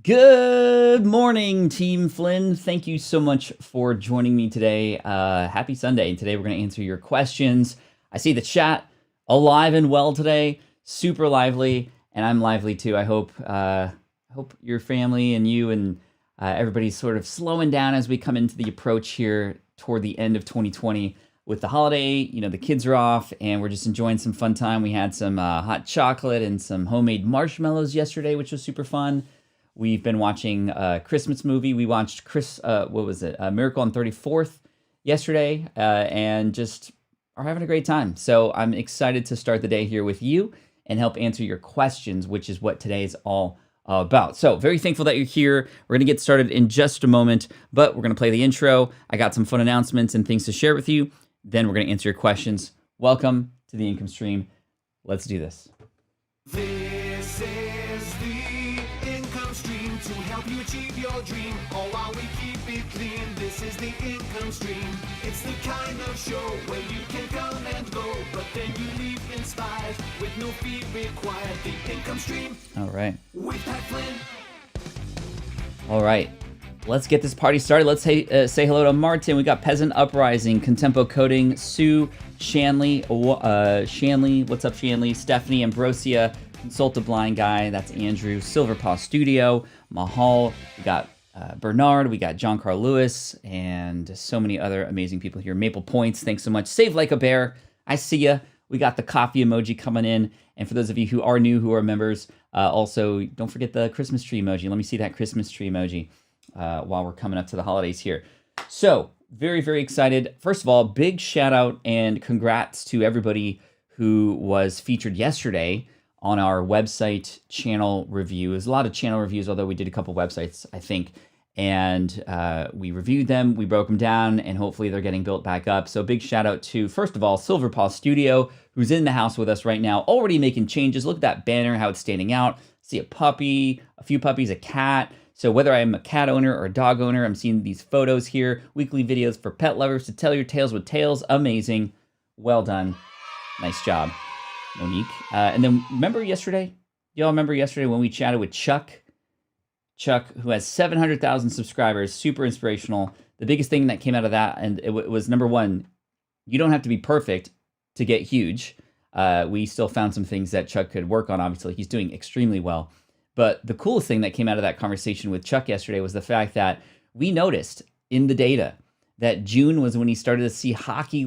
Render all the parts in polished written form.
Good morning, Team Flynn. Thank you so much for joining me today. Happy Sunday. And today we're going to answer your questions. I see the chat alive and well today, super lively, and I'm lively too. I hope your family and you and everybody's sort of slowing down as we come into the approach here toward the end of 2020 with the holiday. You know, the kids are off and we're just enjoying some fun time. We had some hot chocolate and some homemade marshmallows yesterday, which was super fun. We've been watching a Christmas movie. We watched Miracle on 34th yesterday, and just are having a great time. So I'm excited to start the day here with you and help answer your questions, which is what today is all about. So very thankful that you're here. We're going to get started in just a moment, but we're going to play the intro. I got some fun announcements and things to share with you. Then we're going to answer your questions. Welcome to the income stream. Let's do this. This is the income stream to help you achieve your dream, all while we keep it clean. This is the income stream. It's the kind of show where you can come and go, but then you leave inspired with no fee required. The income stream. All right. With Pat Flynn. All right. Let's get this party started. Let's say hello to Martin. We got Peasant Uprising, Contempo Coding, Sue, Shanley, what's up, Shanley? Stephanie, Ambrosia, Consult a Blind Guy, that's Andrew, Silverpaw Studio, Mahal, we got Bernard, we got John Carl Lewis, and so many other amazing people here. Maple Points, thanks so much. Save Like a Bear, I see ya. We got the coffee emoji coming in. And for those of you who are new, who are members, also don't forget the Christmas tree emoji. Let me see that Christmas tree emoji while we're coming up to the holidays here. So, very, very excited. First of all, big shout out and congrats to everybody who was featured yesterday on our website channel review. There's a lot of channel reviews, although we did a couple websites, I think. And we reviewed them, we broke them down, and hopefully they're getting built back up. So big shout out to, first of all, Silverpaw Studio, who's in the house with us right now, already making changes. Look at that banner, how it's standing out. See a puppy, a few puppies, a cat. So whether I'm a cat owner or a dog owner, I'm seeing these photos here. Weekly videos for pet lovers to tell your tales with tales. Amazing. Well done. Nice job, Monique. And then remember yesterday? Y'all remember yesterday when we chatted with Chuck? Chuck, who has 700,000 subscribers, super inspirational. The biggest thing that came out of that, and it was number one, you don't have to be perfect to get huge. We still found some things that Chuck could work on, obviously. He's doing extremely well. But the coolest thing that came out of that conversation with Chuck yesterday was the fact that we noticed in the data that June was when he started to see hockey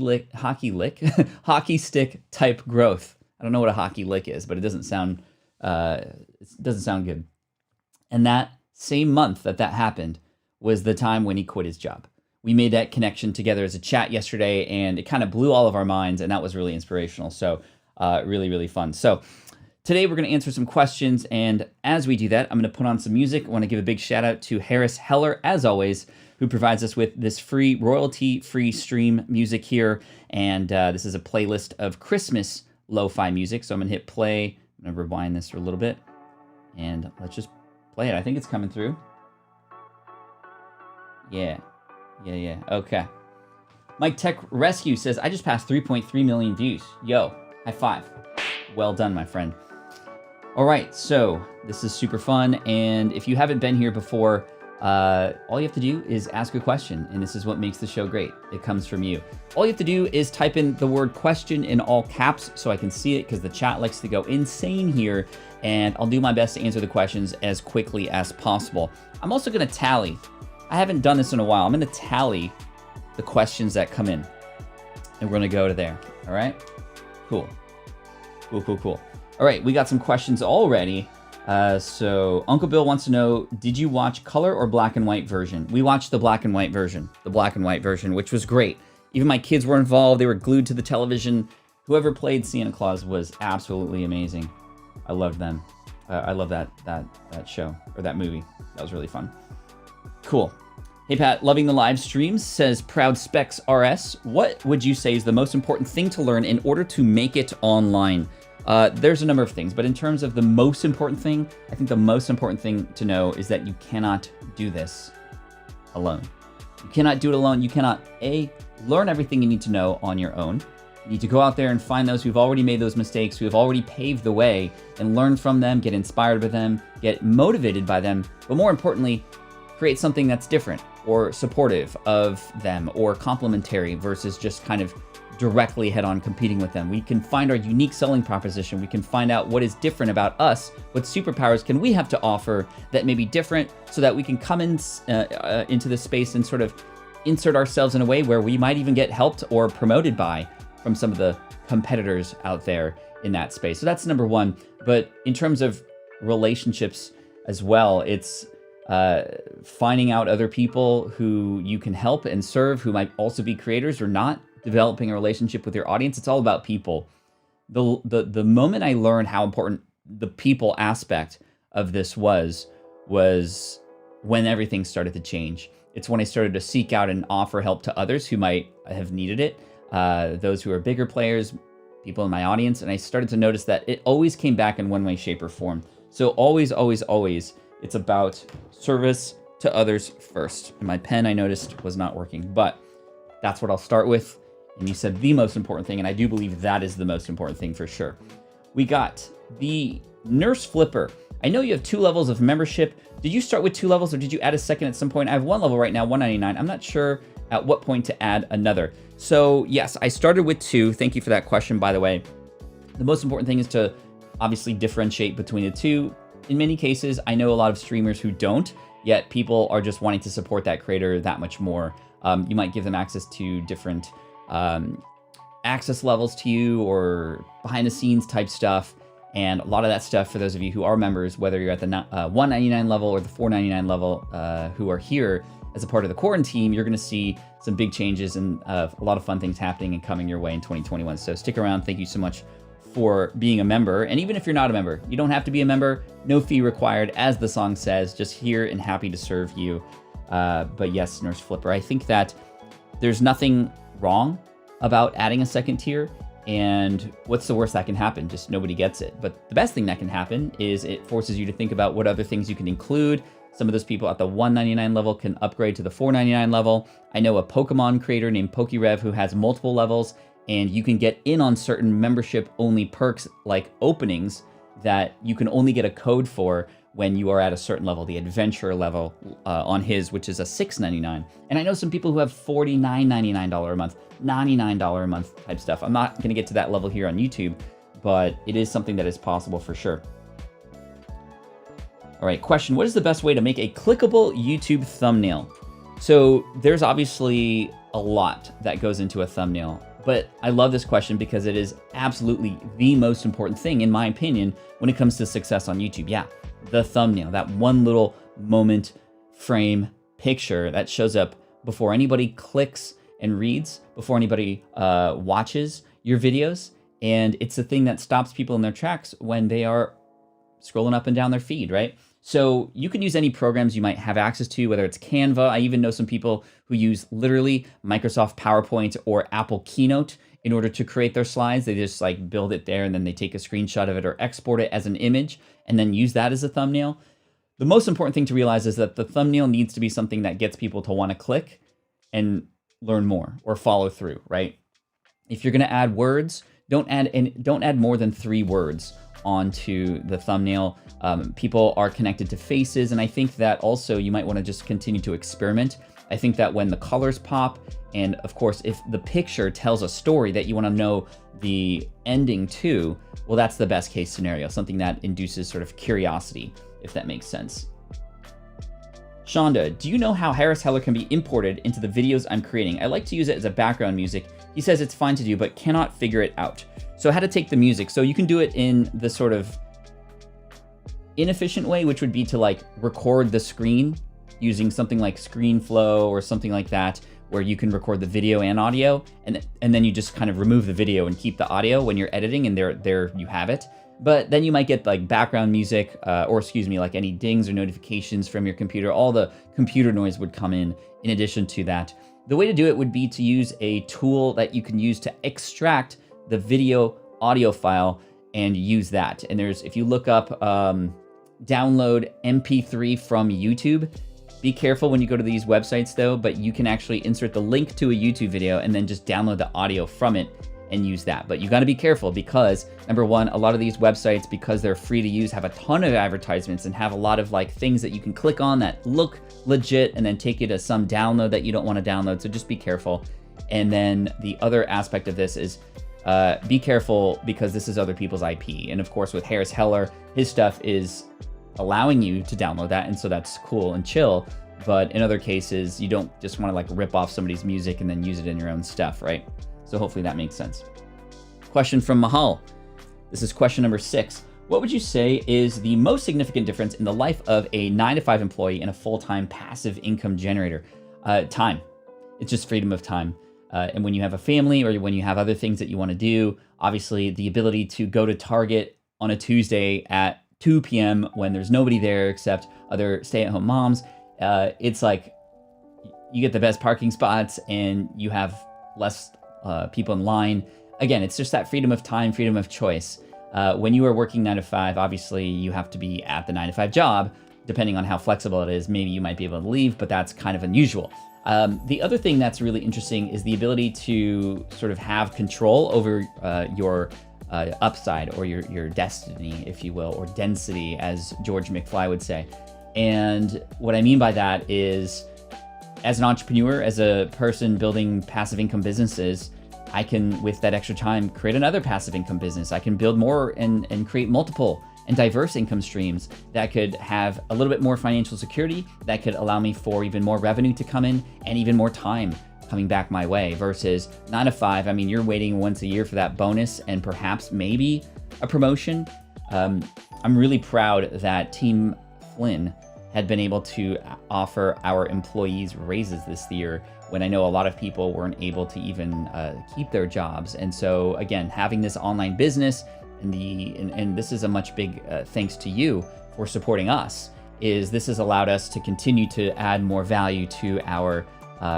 stick type growth. I don't know what a hockey lick is, but it doesn't sound good. And that same month that happened was the time when he quit his job. We made that connection together as a chat yesterday, and it kind of blew all of our minds, and that was really inspirational. So really, really fun. So today we're going to answer some questions, and as we do that, I'm going to put on some music. I want to give a big shout out to Harris Heller, as always, who provides us with this free, royalty-free stream music here, and this is a playlist of Christmas lo-fi music, so I'm going to hit play. I'm going to rewind this for a little bit, and let's just play it. I think it's coming through. Yeah. Okay. Mike Tech Rescue says, I just passed 3.3 million views. Yo, high five. Well done, my friend. All right, so this is super fun, and if you haven't been here before, all you have to do is ask a question, and this is what makes the show great. It comes from you. All you have to do is type in the word question in all caps so I can see it, because the chat likes to go insane here, and I'll do my best to answer the questions as quickly as possible. I'm also going to tally. I haven't done this in a while. I'm going to tally the questions that come in, and we're going to go to there. All right? Cool. All right, we got some questions already. So Uncle Bill wants to know, did you watch color or black and white version? We watched the black and white version, which was great. Even my kids were involved. They were glued to the television. Whoever played Santa Claus was absolutely amazing. I loved them. I love that show, or that movie. That was really fun. Cool. Hey Pat, loving the live streams, says Proud Specs RS. What would you say is the most important thing to learn in order to make it online? There's a number of things, but in terms of the most important thing, I think the most important thing to know is that you cannot do this alone. You cannot do it alone. You cannot, A, learn everything you need to know on your own, You need to go out there and find those who've already made those mistakes, who have already paved the way, and learn from them, get inspired by them, get motivated by them, but more importantly, create something that's different or supportive of them or complementary versus just kind of directly head-on competing with them. We can find our unique selling proposition. We can find out what is different about us. What superpowers can we have to offer that may be different, so that we can come in into this space and sort of insert ourselves in a way where we might even get helped or promoted by from some of the competitors out there in that space. So that's number one. But in terms of relationships as well, it's finding out other people who you can help and serve, who might also be creators or not, developing a relationship with your audience. It's all about people. The moment I learned how important the people aspect of this was when everything started to change. It's when I started to seek out and offer help to others who might have needed it, those who are bigger players, people in my audience, and I started to notice that it always came back in one way, shape, or form. So always, always, always, it's about service to others first. And my pen, I noticed, was not working, but that's what I'll start with. And you said the most important thing, and I do believe that is the most important thing for sure. We got the Nurse Flipper. I know you have 2 levels of membership. Did you start with 2 levels, or did you add a second at some point? I have 1 level right now, $199. I'm not sure at what point to add another. So yes, I started with 2. Thank you for that question, by the way. The most important thing is to obviously differentiate between the 2. In many cases, I know a lot of streamers who don't, yet people are just wanting to support that creator that much more. You might give them access to different access levels to you or behind the scenes type stuff. And a lot of that stuff, for those of you who are members, whether you're at the $199 level or the $499 level, who are here as a part of the Quaranteam, you're going to see some big changes and a lot of fun things happening and coming your way in 2021. So stick around. Thank you so much for being a member. And even if you're not a member, you don't have to be a member. No fee required, as the song says. Just here and happy to serve you. But yes, Nurse Flipper, I think that there's nothing wrong about adding a second tier. And what's the worst that can happen? Just nobody gets it. But the best thing that can happen is it forces you to think about what other things you can include. Some of those people at the $199 level can upgrade to the $499 level. I know a Pokemon creator named PokeRev who has multiple levels, and you can get in on certain membership-only perks like openings that you can only get a code for when you are at a certain level, the adventurer level on his, which is a $699. And I know some people who have $49.99 a month, $99 a month type stuff. I'm not gonna get to that level here on YouTube, but it is something that is possible for sure. All right, question, what is the best way to make a clickable YouTube thumbnail? So there's obviously a lot that goes into a thumbnail, but I love this question because it is absolutely the most important thing, in my opinion, when it comes to success on YouTube. Yeah, the thumbnail, that one little moment, frame, picture that shows up before anybody clicks and reads, before anybody watches your videos. And it's the thing that stops people in their tracks when they are scrolling up and down their feed, right? So you can use any programs you might have access to, whether it's Canva. I even know some people who use literally Microsoft PowerPoint or Apple Keynote in order to create their slides. They just like build it there and then they take a screenshot of it or export it as an image and then use that as a thumbnail. The most important thing to realize is that the thumbnail needs to be something that gets people to want to click and learn more or follow through, right? If you're going to add words, don't add more than 3 words onto the thumbnail. People are connected to faces, and I think that also you might want to just continue to experiment. I think that when the colors pop, and of course, if the picture tells a story that you want to know the ending to, well, that's the best case scenario, something that induces sort of curiosity, if that makes sense. Shonda, do you know how Harris Heller can be imported into the videos I'm creating? I like to use it as a background music. He says it's fine to do, but cannot figure it out. So how to take the music. So you can do it in the sort of inefficient way, which would be to like record the screen using something like ScreenFlow or something like that, where you can record the video and audio, and then you just kind of remove the video and keep the audio when you're editing, and there you have it. But then you might get like background music, or excuse me, like any dings or notifications from your computer. All the computer noise would come in addition to that. The way to do it would be to use a tool that you can use to extract the video audio file and use that. And there's, if you look up download MP3 from YouTube, be careful when you go to these websites though, but you can actually insert the link to a YouTube video and then just download the audio from it and use that. But you got to be careful because, number one, a lot of these websites, because they're free to use, have a ton of advertisements and have a lot of like things that you can click on that look legit and then take you to some download that you don't want to download. So just be careful. And then the other aspect of this is be careful because this is other people's IP. And of course, with Harris Heller, his stuff is allowing you to download that. And so that's cool and chill. But in other cases, you don't just want to like rip off somebody's music and then use it in your own stuff, right? So hopefully that makes sense. Question from Mahal. This is question number 6. What would you say is the most significant difference in the life of a 9-to-5 employee and a full-time passive income generator? Time. It's just freedom of time. And when you have a family or when you have other things that you want to do, obviously the ability to go to Target on a Tuesday at 2 p.m. when there's nobody there except other stay-at-home moms, it's like you get the best parking spots and you have less people in line. Again, it's just that freedom of time, freedom of choice. When you are working 9 to 5, obviously you have to be at the 9 to 5 job. Depending on how flexible it is, maybe you might be able to leave, but that's kind of unusual. The other thing that's really interesting is the ability to sort of have control over your upside or your destiny, if you will, or density, as George McFly would say. And what I mean by that is, as an entrepreneur, as a person building passive income businesses, I can, with that extra time, create another passive income business. I can build more and create multiple and diverse income streams that could have a little bit more financial security, that could allow me for even more revenue to come in and even more time coming back my way versus 9 to 5. I mean, you're waiting once a year for that bonus and perhaps maybe a promotion. I'm really proud that Team Flynn had been able to offer our employees raises this year when I know a lot of people weren't able to even keep their jobs. And so again, having this online business and this is a much big thanks to you for supporting us, is this has allowed us to continue to add more value to our,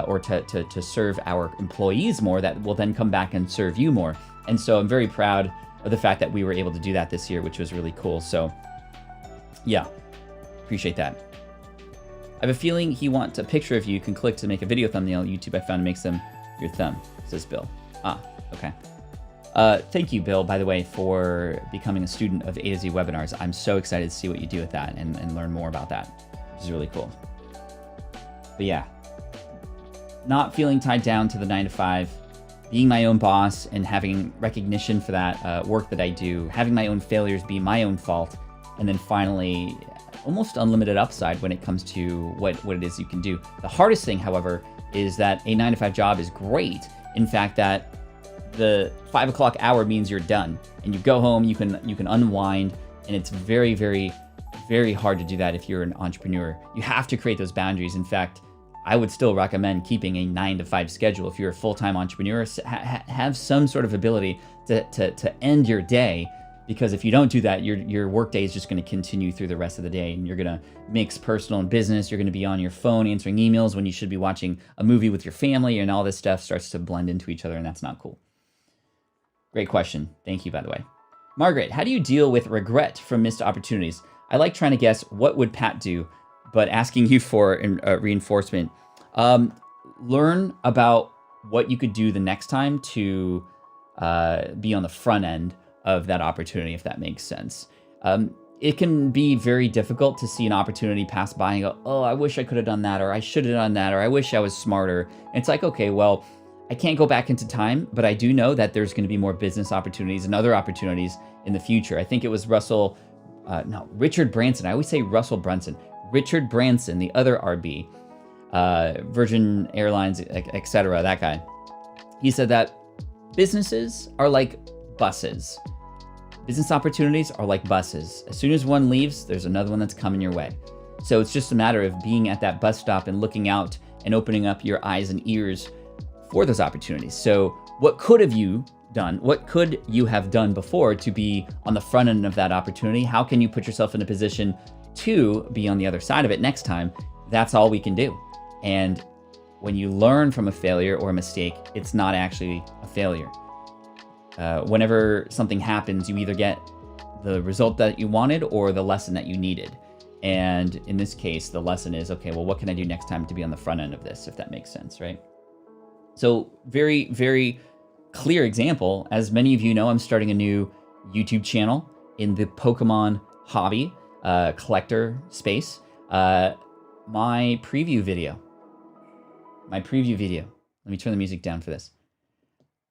or to serve our employees more that will then come back and serve you more. And so I'm very proud of the fact that we were able to do that this year, which was really cool. So yeah, appreciate that. I have a feeling he wants a picture of you. You can click to make a video thumbnail. YouTube, I found, makes them your thumb, says Bill. Ah, okay. Thank you, Bill, by the way, for becoming a student of A to Z webinars. I'm so excited to see what you do with that and learn more about that, which is really cool. But yeah, not feeling tied down to the 9 to 5, being my own boss and having recognition for that work that I do, having my own failures be my own fault, and then finally almost unlimited upside when it comes to what it is you can do. The hardest thing, however, is that a 9 to 5 job is great. In fact, that the 5 o'clock hour means you're done and you go home, you can unwind, and it's very, very, very hard to do that if you're an entrepreneur. You have to create those boundaries. In fact, I would still recommend keeping a 9 to 5 schedule. If you're a full-time entrepreneur, have some sort of ability to end your day, because if you don't do that, your work day is just going to continue through the rest of the day, and you're going to mix personal and business. You're going to be on your phone answering emails when you should be watching a movie with your family, and all this stuff starts to blend into each other, and that's not cool. Great question. Thank you, by the way. Margaret, how do you deal with regret from missed opportunities? I like trying to guess what would Pat do, but asking you for reinforcement. Learn about what you could do the next time to be on the front end of that opportunity, if that makes sense. It can be very difficult to see an opportunity pass by and go, oh, I wish I could have done that, or I should have done that, or I wish I was smarter. And it's like, okay, well, I can't go back into time, but I do know that there's going to be more business opportunities and other opportunities in the future. I think it was Richard Branson. I always say Russell Brunson. Richard Branson, the other RB, Virgin Airlines, etc., that guy. He said that businesses are like buses. Business opportunities are like buses. As soon as one leaves, there's another one that's coming your way. So it's just a matter of being at that bus stop and looking out and opening up your eyes and ears for those opportunities. So what could have you done? What could you have done before to be on the front end of that opportunity? How can you put yourself in a position to be on the other side of it next time? That's all we can do. And when you learn from a failure or a mistake, it's not actually a failure. Whenever something happens, you either get the result that you wanted or the lesson that you needed. And in this case, the lesson is, okay, well, what can I do next time to be on the front end of this, if that makes sense, right? So very, very clear example, as many of you know, I'm starting a new YouTube channel in the Pokemon hobby collector space. My preview video. Let me turn the music down for this.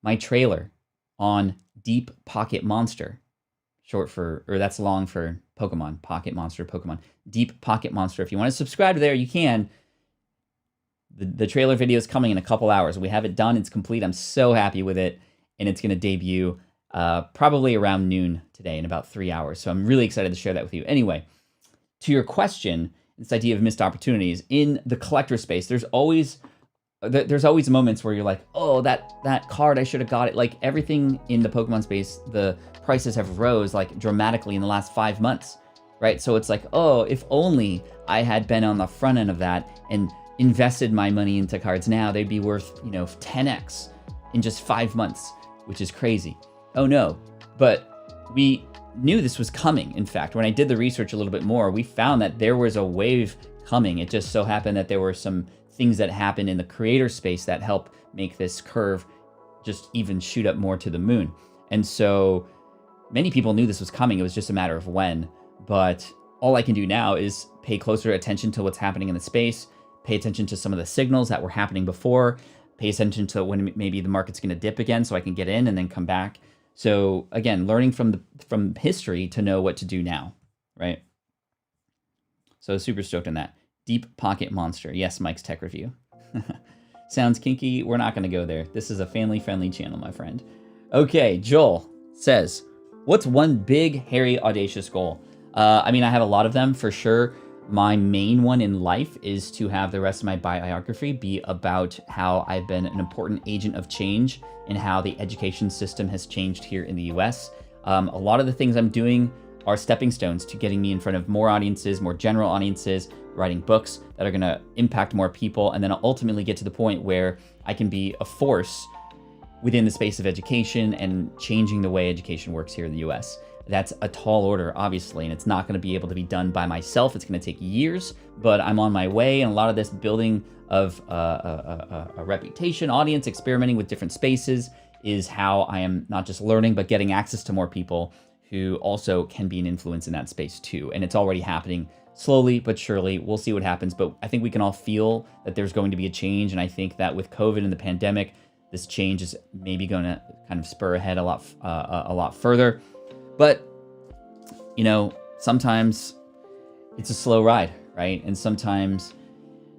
My trailer on Deep Pocket Monster, that's long for Pokemon, Pocket Monster, Pokemon. Deep Pocket Monster. If you want to subscribe to there, you can. The trailer video is coming in a couple hours. We have it done. It's complete. I'm so happy with it. And it's going to debut probably around noon today in about 3 hours. So I'm really excited to share that with you. Anyway, to your question, this idea of missed opportunities in the collector space, there's always moments where you're like, oh, that card, I should have got it. Like everything in the Pokemon space, the prices have rose like dramatically in the last 5 months, right? So it's like, oh, if only I had been on the front end of that and invested my money into cards now, they'd be worth, 10x in just 5 months, which is crazy. Oh no, but we knew this was coming. In fact, when I did the research a little bit more, we found that there was a wave coming. It just so happened that there were some things that happened in the creator space that help make this curve just even shoot up more to the moon. And so many people knew this was coming. It was just a matter of when. But all I can do now is pay closer attention to what's happening in the space, pay attention to some of the signals that were happening before, pay attention to when maybe the market's going to dip again so I can get in and then come back. So again, learning from history to know what to do now, right? So super stoked on that. Deep Pocket Monster. Yes, Mike's Tech Review. Sounds kinky. We're not going to go there. This is a family-friendly channel, my friend. Okay, Joel says, what's one big, hairy, audacious goal? I have a lot of them for sure. My main one in life is to have the rest of my biography be about how I've been an important agent of change and how the education system has changed here in the US. A lot of the things I'm doing are stepping stones to getting me in front of more audiences, more general audiences, writing books that are going to impact more people, and then ultimately get to the point where I can be a force within the space of education and changing the way education works here in the US. That's a tall order, obviously, and it's not going to be able to be done by myself. It's going to take years, but I'm on my way, and a lot of this building of a reputation, audience, experimenting with different spaces is how I am not just learning, but getting access to more people who also can be an influence in that space too. And it's already happening slowly but surely. We'll see what happens, but I think we can all feel that there's going to be a change, and I think that with COVID and the pandemic, this change is maybe going to kind of spur ahead a lot further. But, sometimes it's a slow ride, right? And sometimes,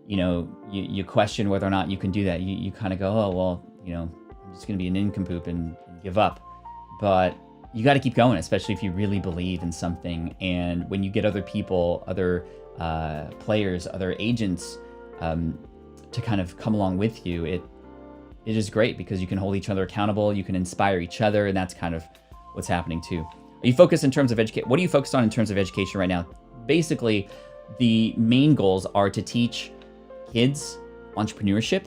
you question whether or not you can do that. You kind of go, oh, well, I'm just going to be an nincompoop and give up. But you got to keep going, especially if you really believe in something. And when you get other people, other players, other agents to kind of come along with you, it is great because you can hold each other accountable, you can inspire each other, and that's kind of what's happening too. Are you focused in terms of education? What are you focused on in terms of education right now? Basically, the main goals are to teach kids entrepreneurship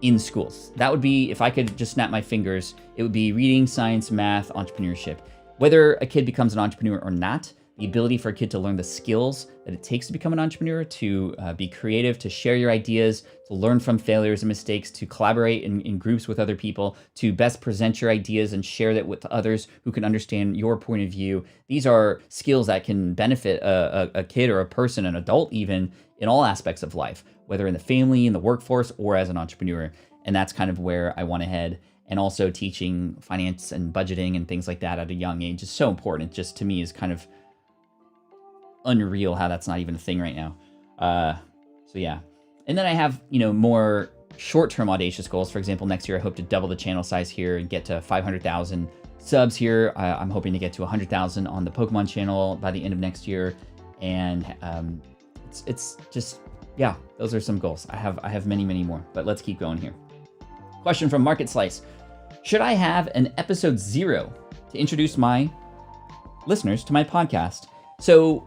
in schools. That would be, if I could just snap my fingers, it would be reading, science, math, entrepreneurship. Whether a kid becomes an entrepreneur or not, the ability for a kid to learn the skills that it takes to become an entrepreneur, to be creative, to share your ideas, to learn from failures and mistakes, to collaborate in groups with other people, to best present your ideas and share that with others who can understand your point of view. These are skills that can benefit a kid or a person, an adult even, in all aspects of life, whether in the family, in the workforce, or as an entrepreneur. And that's kind of where I want to head. And also teaching finance and budgeting and things like that at a young age is so important. It just, to me, is kind of unreal how that's not even a thing right now. So yeah. And then I have, more short-term audacious goals. For example, next year I hope to double the channel size here and get to 500,000 subs here. I'm hoping to get to 100,000 on the Pokemon channel by the end of next year. And it's just, yeah, those are some goals. I have many, many more, but let's keep going here. Question from Market Slice. Should I have an episode 0 to introduce my listeners to my podcast? So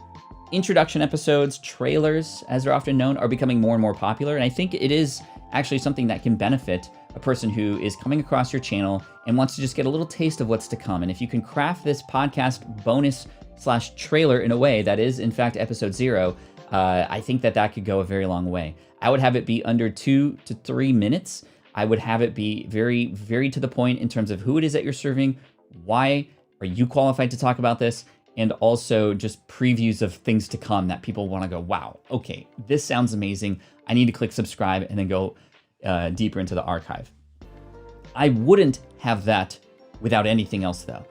introduction episodes, trailers, as they're often known, are becoming more and more popular. And I think it is actually something that can benefit a person who is coming across your channel and wants to just get a little taste of what's to come. And if you can craft this podcast bonus/trailer in a way that is, in fact, episode 0, I think that could go a very long way. I would have it be under 2 to 3 minutes. I would have it be very, very to the point in terms of who it is that you're serving, why are you qualified to talk about this, and also just previews of things to come that people want to go, wow, okay, this sounds amazing. I need to click subscribe and then go deeper into the archive. I wouldn't have that without anything else, though.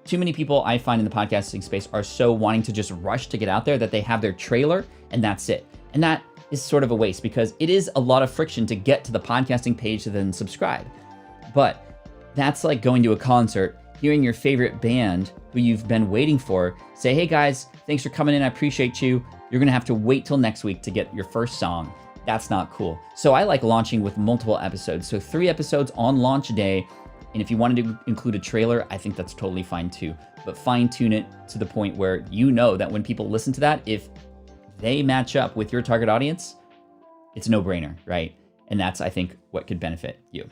Too many people I find in the podcasting space are so wanting to just rush to get out there that they have their trailer and that's it. And that is sort of a waste because it is a lot of friction to get to the podcasting page to then subscribe. But that's like going to a concert, hearing your favorite band who you've been waiting for say, hey guys, thanks for coming in, I appreciate you. You're gonna have to wait till next week to get your first song. That's not cool. So I like launching with multiple episodes. So 3 episodes on launch day. And if you wanted to include a trailer, I think that's totally fine too. But fine tune it to the point where you know that when people listen to that, if they match up with your target audience, it's a no-brainer, right? And that's, I think, what could benefit you.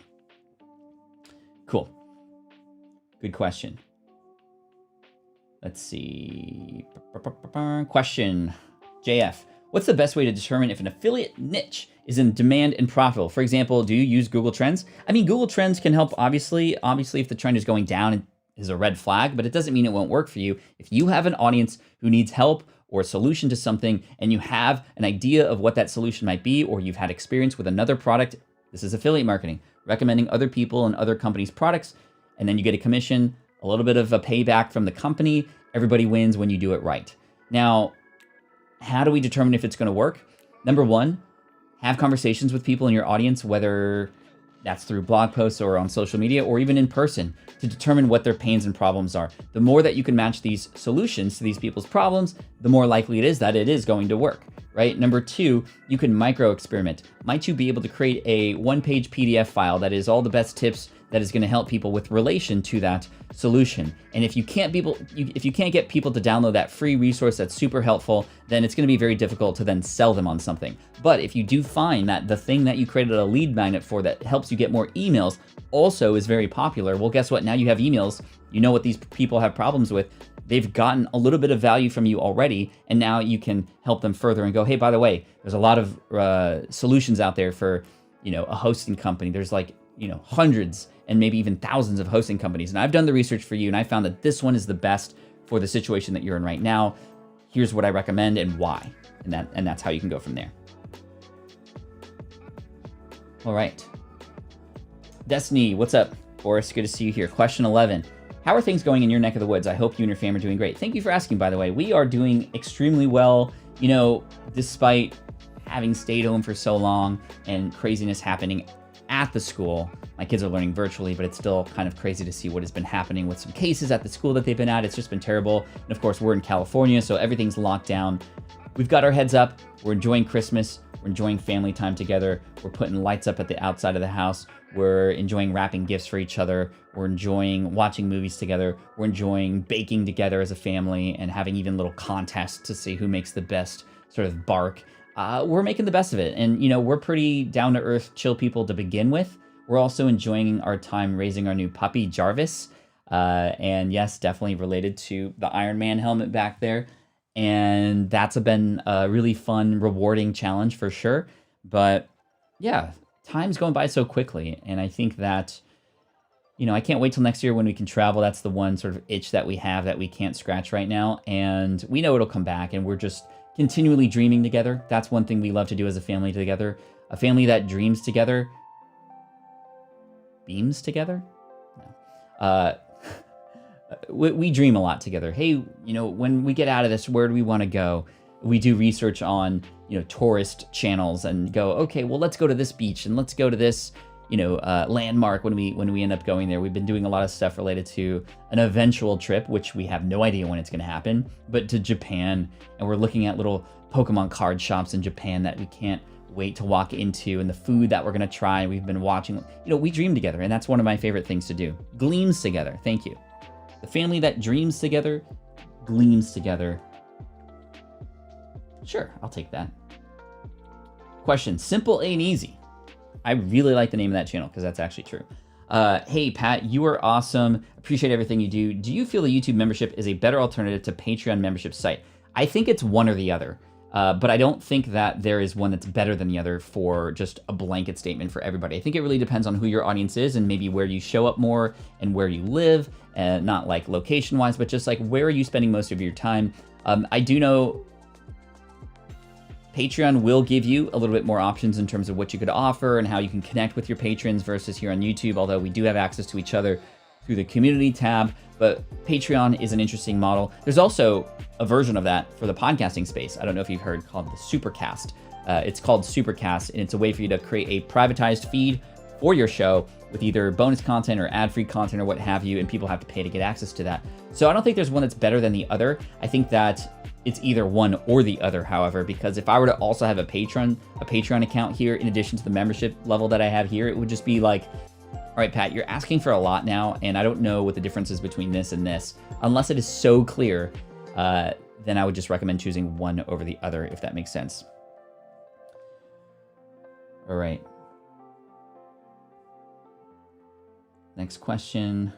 Cool. Good question. Let's see. Question. JF. What's the best way to determine if an affiliate niche is in demand and profitable? For example, do you use Google Trends? I mean, Google Trends can help, obviously, if the trend is going down, it is a red flag, but it doesn't mean it won't work for you. If you have an audience who needs help or a solution to something, and you have an idea of what that solution might be, or you've had experience with another product, this is affiliate marketing, recommending other people and other companies' products, and then you get a commission, a little bit of a payback from the company. Everybody wins when you do it right. Now, how do we determine if it's going to work? Number one, have conversations with people in your audience, whether that's through blog posts or on social media or even in person, to determine what their pains and problems are. The more that you can match these solutions to these people's problems, the more likely it is that it is going to work, right? Number two, you can micro experiment. Might you be able to create a 1-page PDF file that is all the best tips that is going to help people with relation to that solution? And if you can't get people to download that free resource that's super helpful, then it's going to be very difficult to then sell them on something. But if you do find that the thing that you created a lead magnet for that helps you get more emails also is very popular, well, guess what? Now you have emails, you know what these people have problems with, they've gotten a little bit of value from you already, and now you can help them further and go, hey, by the way, there's a lot of solutions out there for, a hosting company. There's like, hundreds and maybe even thousands of hosting companies. And I've done the research for you, and I found that this one is the best for the situation that you're in right now. Here's what I recommend and why. And that's how you can go from there. All right. Destiny, what's up? Boris, good to see you here. Question 11. How are things going in your neck of the woods? I hope you and your family are doing great. Thank you for asking, by the way. We are doing extremely well, despite having stayed home for so long and craziness happening at the school. My kids are learning virtually, but it's still kind of crazy to see what has been happening with some cases at the school that they've been at. It's just been terrible. And of course, we're in California, so everything's locked down. We've got our heads up. We're enjoying Christmas. We're enjoying family time together. We're putting lights up at the outside of the house. We're enjoying wrapping gifts for each other. We're enjoying watching movies together. We're enjoying baking together as a family and having even little contests to see who makes the best sort of bark. We're making the best of it. And, we're pretty down-to-earth, chill people to begin with. We're also enjoying our time raising our new puppy, Jarvis. And yes, definitely related to the Iron Man helmet back there. And that's been a really fun, rewarding challenge for sure. But yeah, time's going by so quickly. And I think that, I can't wait till next year when we can travel. That's the one sort of itch that we have that we can't scratch right now. And we know it'll come back, and we're just continually dreaming together. That's one thing we love to do as a family together. A family that dreams together, beams together? No. We dream a lot together. Hey, when we get out of this, where do we want to go? We do research on, tourist channels and go, okay, well, let's go to this beach and let's go to this, landmark when we end up going there. We've been doing a lot of stuff related to an eventual trip, which we have no idea when it's going to happen, but to Japan. And we're looking at little Pokemon card shops in Japan that we can't wait to walk into, and the food that we're going to try. We've been watching, we dream together, and that's one of my favorite things to do. Gleams together. Thank you. The family that dreams together, gleams together. Sure, I'll take that. Question, simple and easy. I really like the name of that channel because that's actually true. Hey, Pat, you are awesome. Appreciate everything you do. Do you feel the YouTube membership is a better alternative to Patreon membership site? I think it's one or the other. But I don't think that there is one that's better than the other for just a blanket statement for everybody. I think it really depends on who your audience is and maybe where you show up more and where you live, not like location-wise, but just like where are you spending most of your time. I do know Patreon will give you a little bit more options in terms of what you could offer and how you can connect with your patrons versus here on YouTube, although we do have access to each other through the community tab, but Patreon is an interesting model. There's also a version of that for the podcasting space. I don't know if you've heard, called the Supercast. It's called Supercast, and it's a way for you to create a privatized feed for your show with either bonus content or ad-free content or what have you, and people have to pay to get access to that. So I don't think there's one that's better than the other. I think that it's either one or the other, however, because if I were to also have a Patreon account here, in addition to the membership level that I have here, it would just be like, all right, Pat, you're asking for a lot now, and I don't know what the difference is between this and this. Unless it is so clear, then I would just recommend choosing one over the other, if that makes sense. All right. Next question.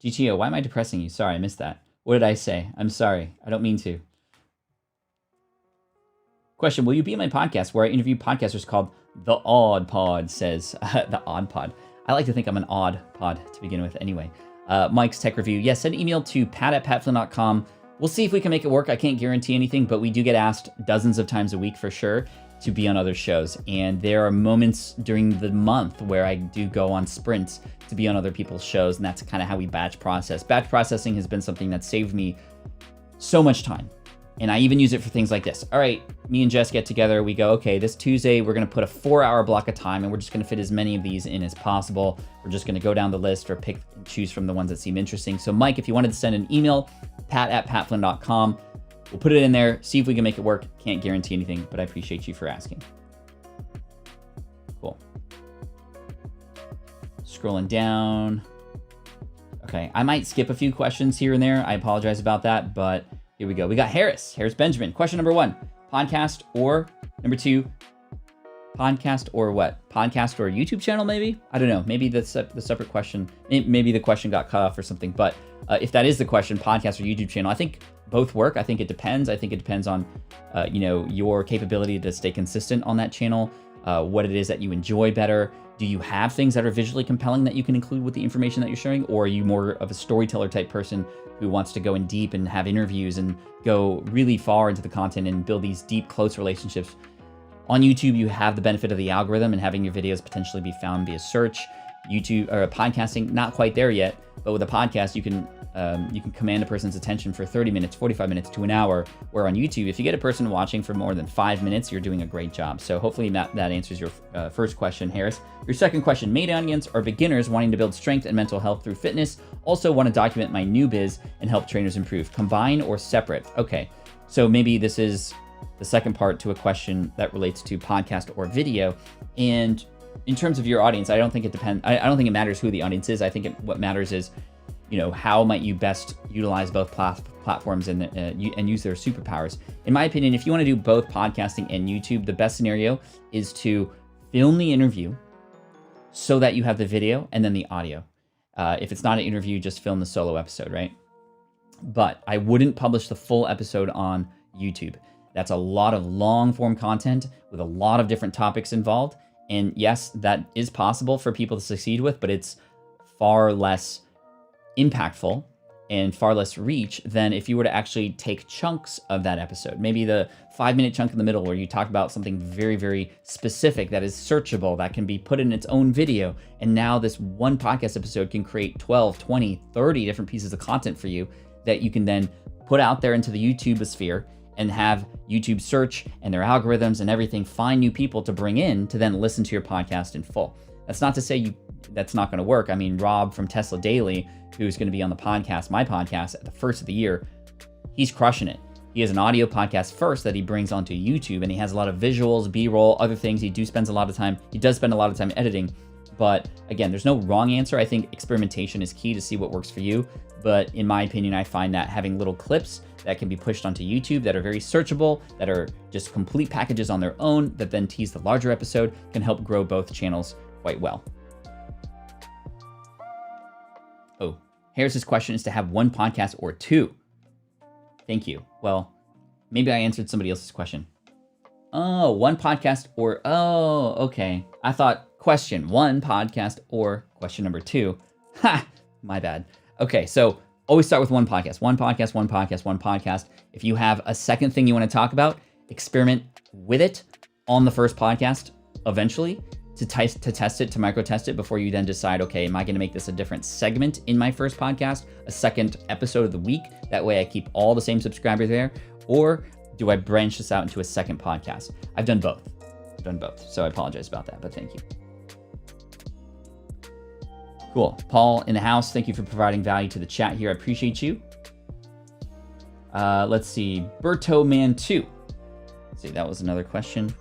GTO, why am I depressing you? Sorry, I missed that. What did I say? I'm sorry. I don't mean to. Question, will you be in my podcast where I interview podcasters called The Odd Pod, says The Odd Pod. I like to think I'm an odd pod to begin with anyway. Mike's Tech Review. Yes, send an email to pat@patflynn.com. We'll see if we can make it work. I can't guarantee anything, but we do get asked dozens of times a week for sure to be on other shows. And there are moments during the month where I do go on sprints to be on other people's shows, and that's kind of how we batch process. Batch processing has been something that saved me so much time. And I even use it for things like this. All right, me and Jess get together. We go, okay, this Tuesday, we're going to put a 4-hour block of time, and we're just going to fit as many of these in as possible. We're just going to go down the list or pick and choose from the ones that seem interesting. So, Mike, if you wanted to send an email, pat@patflynn.com. We'll put it in there, see if we can make it work. Can't guarantee anything, but I appreciate you for asking. Cool. Scrolling down. Okay, I might skip a few questions here and there. I apologize about that, but here we go. We got Harris Benjamin. Question number 1, podcast or number 2, podcast or what? Podcast or YouTube channel maybe? I don't know. Maybe the separate question, maybe the question got cut off or something, but if that is the question, podcast or YouTube channel, I think both work. I think it depends. I think it depends on, your capability to stay consistent on that channel, what it is that you enjoy better. Do you have things that are visually compelling that you can include with the information that you're sharing? Or are you more of a storyteller type person who wants to go in deep and have interviews and go really far into the content and build these deep, close relationships? On YouTube, you have the benefit of the algorithm and having your videos potentially be found via search. YouTube or podcasting, not quite there yet, but with a podcast, you can command a person's attention for 30 minutes, 45 minutes to an hour, where on YouTube, if you get a person watching for more than 5 minutes, you're doing a great job. So hopefully that answers your first question, Harris. Your second question, main audience are beginners wanting to build strength and mental health through fitness. Also want to document my new biz and help trainers improve. Combine or separate? Okay, so maybe this is the second part to a question that relates to podcast or video. And in terms of your audience, I don't think it depends. I don't think it matters who the audience is. I think what matters is, how might you best utilize both platforms and use their superpowers. In my opinion, if you want to do both podcasting and YouTube, the best scenario is to film the interview so that you have the video and then the audio. If it's not an interview, just film the solo episode, right? But I wouldn't publish the full episode on YouTube. That's a lot of long form content with a lot of different topics involved. And yes, that is possible for people to succeed with, but it's far less impactful and far less reach than if you were to actually take chunks of that episode. Maybe the 5-minute chunk in the middle where you talk about something very, very specific that is searchable, that can be put in its own video. And now this one podcast episode can create 12, 20, 30 different pieces of content for you that you can then put out there into the YouTube sphere and have YouTube search and their algorithms and everything find new people to bring in to then listen to your podcast in full. That's not to say that's not going to work. I mean, Rob from Tesla Daily, who's going to be on the podcast, my podcast, at the first of the year, he's crushing it. He has an audio podcast first that he brings onto YouTube, and he has a lot of visuals, B-roll, other things. He does spend a lot of time editing. But again, there's no wrong answer. I think experimentation is key to see what works for you. But in my opinion, I find that having little clips that can be pushed onto YouTube that are very searchable, that are just complete packages on their own, that then tease the larger episode, can help grow both channels quite well. Oh, Harris's question is to have one podcast or two. Thank you. Well, maybe I answered somebody else's question. Oh, one podcast or, oh, okay. I thought question 1 podcast or question number 2. Ha, my bad. Okay, so always start with one podcast. One podcast, one podcast, one podcast. If you have a second thing you want to talk about, experiment with it on the first podcast eventually to test it, to micro test it before you then decide, okay, am I going to make this a different segment in my first podcast, a second episode of the week? That way I keep all the same subscribers there. Or do I branch this out into a second podcast? I've done both. So I apologize about that, but thank you. Cool. Paul in the house, thank you for providing value to the chat here. I appreciate you. Let's see. Berto Man 2. Let's see, that was another question.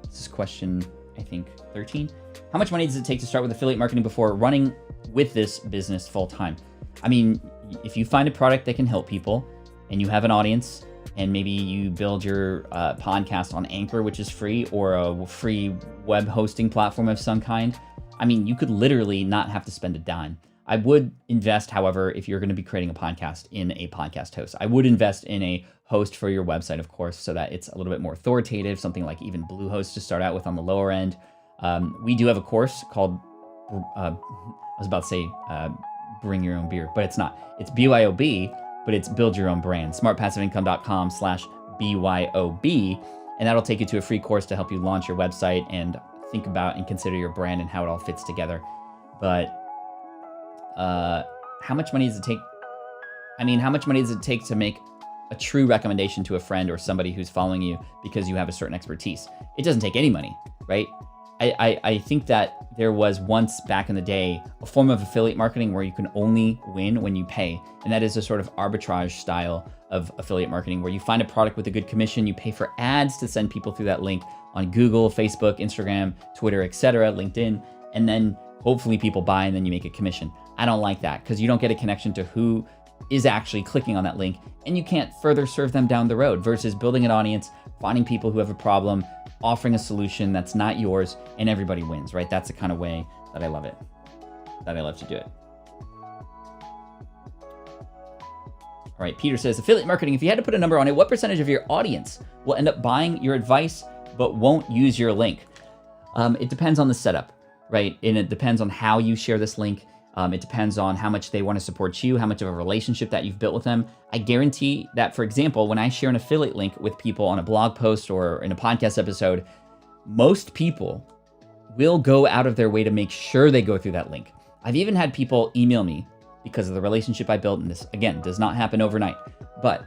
This is question, I think, 13. How much money does it take to start with affiliate marketing before running with this business full time? I mean, if you find a product that can help people and you have an audience, and maybe you build your podcast on Anchor, which is free, or a free web hosting platform of some kind, I mean, you could literally not have to spend a dime. I would invest, however, if you're going to be creating a podcast, in a podcast host. I would invest in a host for your website, of course, so that it's a little bit more authoritative, something like even Bluehost to start out with on the lower end. We do have a course called, I was about to say Bring Your Own Beer, but it's not. It's BYOB, but it's Build Your Own Brand. smartpassiveincome.com/BYOB, and that'll take you to a free course to help you launch your website and think about and consider your brand and how it all fits together. But how much money does it take? I mean, how much money does it take to make a true recommendation to a friend or somebody who's following you because you have a certain expertise? It doesn't take any money, right? I think that there was once back in the day a form of affiliate marketing where you can only win when you pay. And that is a sort of arbitrage style of affiliate marketing where you find a product with a good commission, you pay for ads to send people through that link on Google, Facebook, Instagram, Twitter, etc., LinkedIn, and then hopefully people buy and then you make a commission. I don't like that because you don't get a connection to who is actually clicking on that link, and you can't further serve them down the road versus building an audience, finding people who have a problem, offering a solution that's not yours, and everybody wins, right? That's the kind of way that I love it, that I love to do it. All right, Peter says, affiliate marketing, if you had to put a number on it, what percentage of your audience will end up buying your advice but won't use your link? It depends on the setup, right? And it depends on how you share this link. It depends on how much they want to support you, how much of a relationship that you've built with them. I guarantee that, for example, when I share an affiliate link with people on a blog post or in a podcast episode, most people will go out of their way to make sure they go through that link. I've even had people email me because of the relationship I built, and this, again, does not happen overnight. But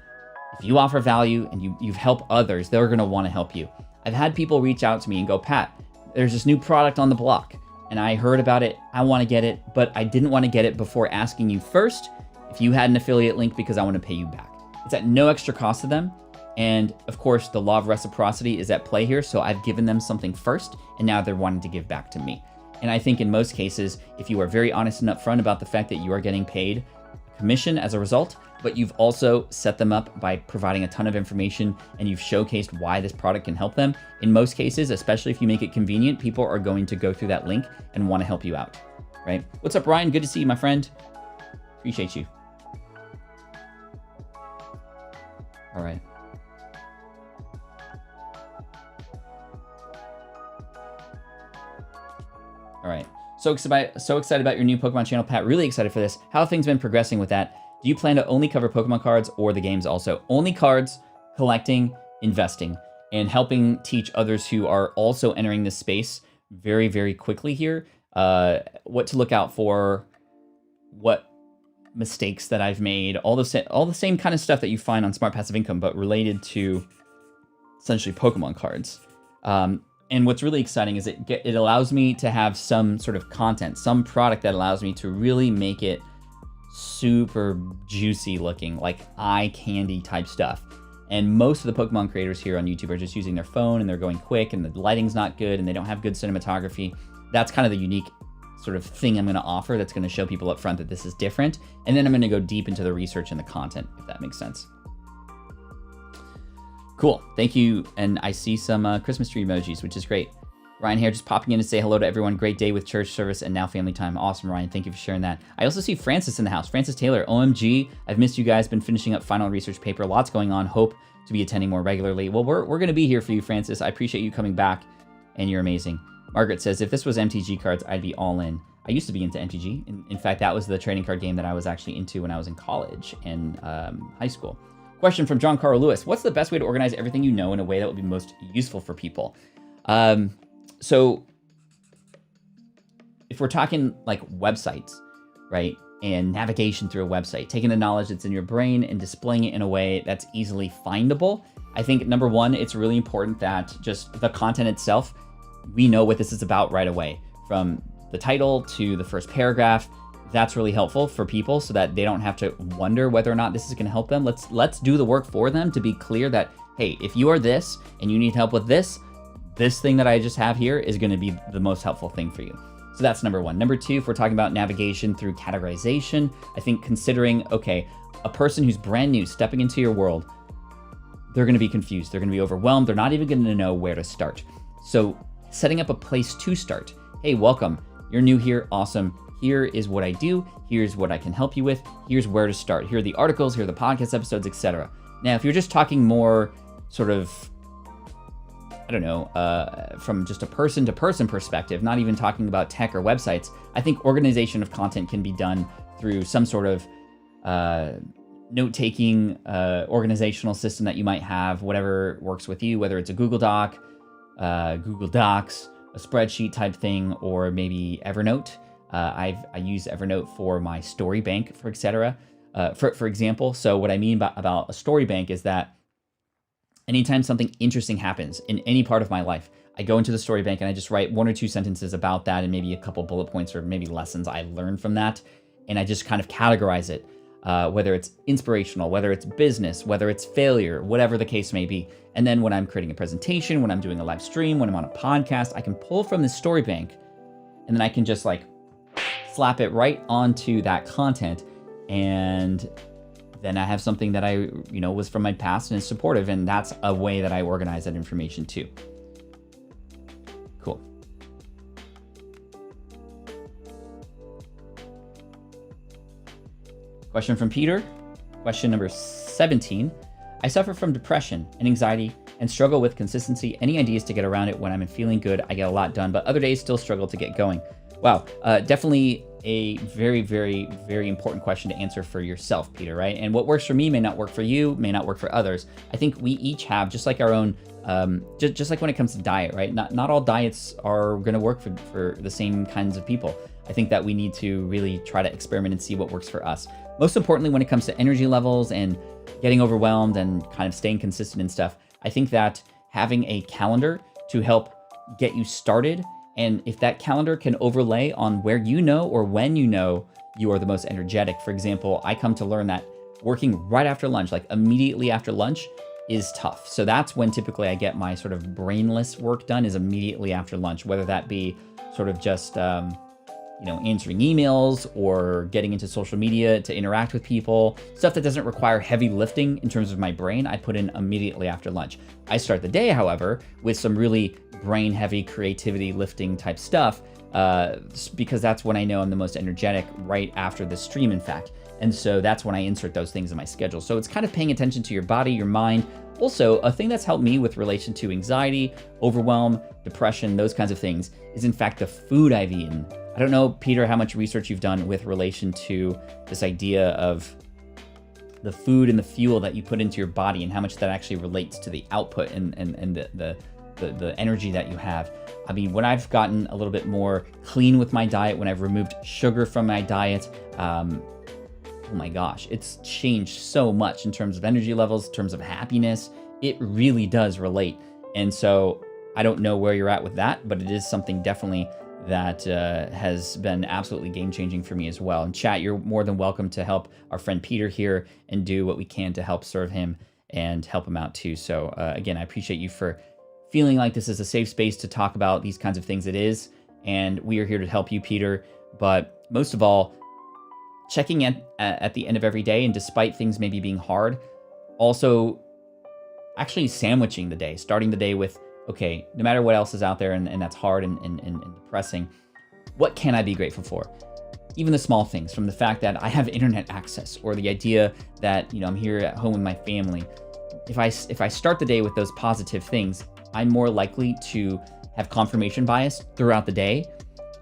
if you offer value and you've helped others, they're going to want to help you. I've had people reach out to me and go, Pat, there's this new product on the block, and I heard about it, I want to get it, but I didn't want to get it before asking you first if you had an affiliate link because I want to pay you back. It's at no extra cost to them. And of course, the law of reciprocity is at play here. So I've given them something first, and now they're wanting to give back to me. And I think in most cases, if you are very honest and upfront about the fact that you are getting paid commission as a result, but you've also set them up by providing a ton of information and you've showcased why this product can help them, in most cases, especially if you make it convenient, people are going to go through that link and want to help you out, right? What's up, Ryan? Good to see you, my friend. Appreciate you. All right. All right. So excited about your new Pokemon channel, Pat. Really excited for this. How have things been progressing with that? Do you plan to only cover Pokemon cards or the games also? Only cards, collecting, investing, and helping teach others who are also entering this space very, very quickly here. What to look out for, what mistakes that I've made, all the same kind of stuff that you find on Smart Passive Income, but related to essentially Pokemon cards. And what's really exciting is it allows me to have some sort of content, some product that allows me to really make it super juicy looking, like eye candy type stuff. And most of the Pokemon creators here on YouTube are just using their phone and they're going quick and the lighting's not good and they don't have good cinematography. That's kind of the unique sort of thing I'm going to offer that's going to show people up front that this is different. And then I'm going to go deep into the research and the content, if that makes sense. Cool. Thank you. And I see some Christmas tree emojis, which is great. Ryan here, just popping in to say hello to everyone. Great day with church service and now family time. Awesome, Ryan. Thank you for sharing that. I also see Francis in the house. Francis Taylor, OMG. I've missed you guys. Been finishing up final research paper. Lots going on. Hope to be attending more regularly. Well, we're going to be here for you, Francis. I appreciate you coming back, and you're amazing. Margaret says, if this was MTG cards, I'd be all in. I used to be into MTG. In fact, that was the trading card game that I was actually into when I was in college and high school. Question from John Carl Lewis. What's the best way to organize everything you know in a way that would be most useful for people? So if we're talking like websites, right, and navigation through a website, taking the knowledge that's in your brain and displaying it in a way that's easily findable, I think, number one, it's really important that just the content itself, we know what this is about right away. From the title to the first paragraph, that's really helpful for people so that they don't have to wonder whether or not this is going to help them. Let's do the work for them to be clear that, hey, if you are this and you need help with this thing that I just have here is going to be the most helpful thing for you. So that's number one. Number two, if we're talking about navigation through categorization, I think considering, okay, a person who's brand new stepping into your world, they're going to be confused. They're going to be overwhelmed. They're not even going to know where to start. So setting up a place to start. Hey, welcome. You're new here. Awesome. Here is what I do. Here's what I can help you with. Here's where to start. Here are the articles. Here are the podcast episodes, etc. Now, if you're just talking more sort of, I don't know, from just a person-to-person perspective, not even talking about tech or websites, I think organization of content can be done through some sort of note-taking organizational system that you might have, whatever works with you, whether it's a Google Doc, Google Docs, a spreadsheet type thing, or maybe Evernote. I use Evernote for my story bank, for etc. For example. So what I mean about a story bank is that anytime something interesting happens in any part of my life, I go into the story bank and I just write 1 or 2 sentences about that and maybe a couple bullet points or maybe lessons I learned from that. And I just kind of categorize it, whether it's inspirational, whether it's business, whether it's failure, whatever the case may be. And then when I'm creating a presentation, when I'm doing a live stream, when I'm on a podcast, I can pull from this story bank and then I can just like slap it right onto that content. And then I have something that I, was from my past and is supportive, and that's a way that I organize that information too. Cool. Question from Peter. Question number 17. I suffer from depression and anxiety and struggle with consistency. Any ideas to get around it? When I'm feeling good, I get a lot done, but other days still struggle to get going. Wow, definitely a very, very, very important question to answer for yourself, Peter, right? And what works for me may not work for you, may not work for others. I think we each have, just like our own, just like when it comes to diet, right? Not all diets are gonna work for the same kinds of people. I think that we need to really try to experiment and see what works for us. Most importantly, when it comes to energy levels and getting overwhelmed and kind of staying consistent and stuff, I think that having a calendar to help get you started, and if that calendar can overlay on where or when you are the most energetic. For example, I come to learn that working right after lunch, like immediately after lunch, is tough. So that's when typically I get my sort of brainless work done, is immediately after lunch, whether that be sort of just answering emails or getting into social media to interact with people, stuff that doesn't require heavy lifting in terms of my brain, I put in immediately after lunch. I start the day, however, with some really brain heavy creativity lifting type stuff, because that's when I know I'm the most energetic, right after the stream, in fact. And so that's when I insert those things in my schedule. So it's kind of paying attention to your body, your mind. Also, a thing that's helped me with relation to anxiety, overwhelm, depression, those kinds of things is in fact the food I've eaten. I don't know, Peter, how much research you've done with relation to this idea of the food and the fuel that you put into your body and how much that actually relates to the output and the energy that you have. I mean, when I've gotten a little bit more clean with my diet, when I've removed sugar from my diet, oh my gosh, it's changed so much in terms of energy levels, in terms of happiness. It really does relate. And so I don't know where you're at with that, but it is something definitely that has been absolutely game-changing for me as well. And chat, you're more than welcome to help our friend Peter here and do what we can to help serve him and help him out too. So again, I appreciate you for feeling like this is a safe space to talk about these kinds of things. It is, and we are here to help you, Peter. But most of all, checking in at the end of every day, and despite things maybe being hard, also actually sandwiching the day, starting the day with, okay, no matter what else is out there and that's hard and depressing, what can I be grateful for? Even the small things, from the fact that I have internet access, or the idea that, I'm here at home with my family. If I start the day with those positive things, I'm more likely to have confirmation bias throughout the day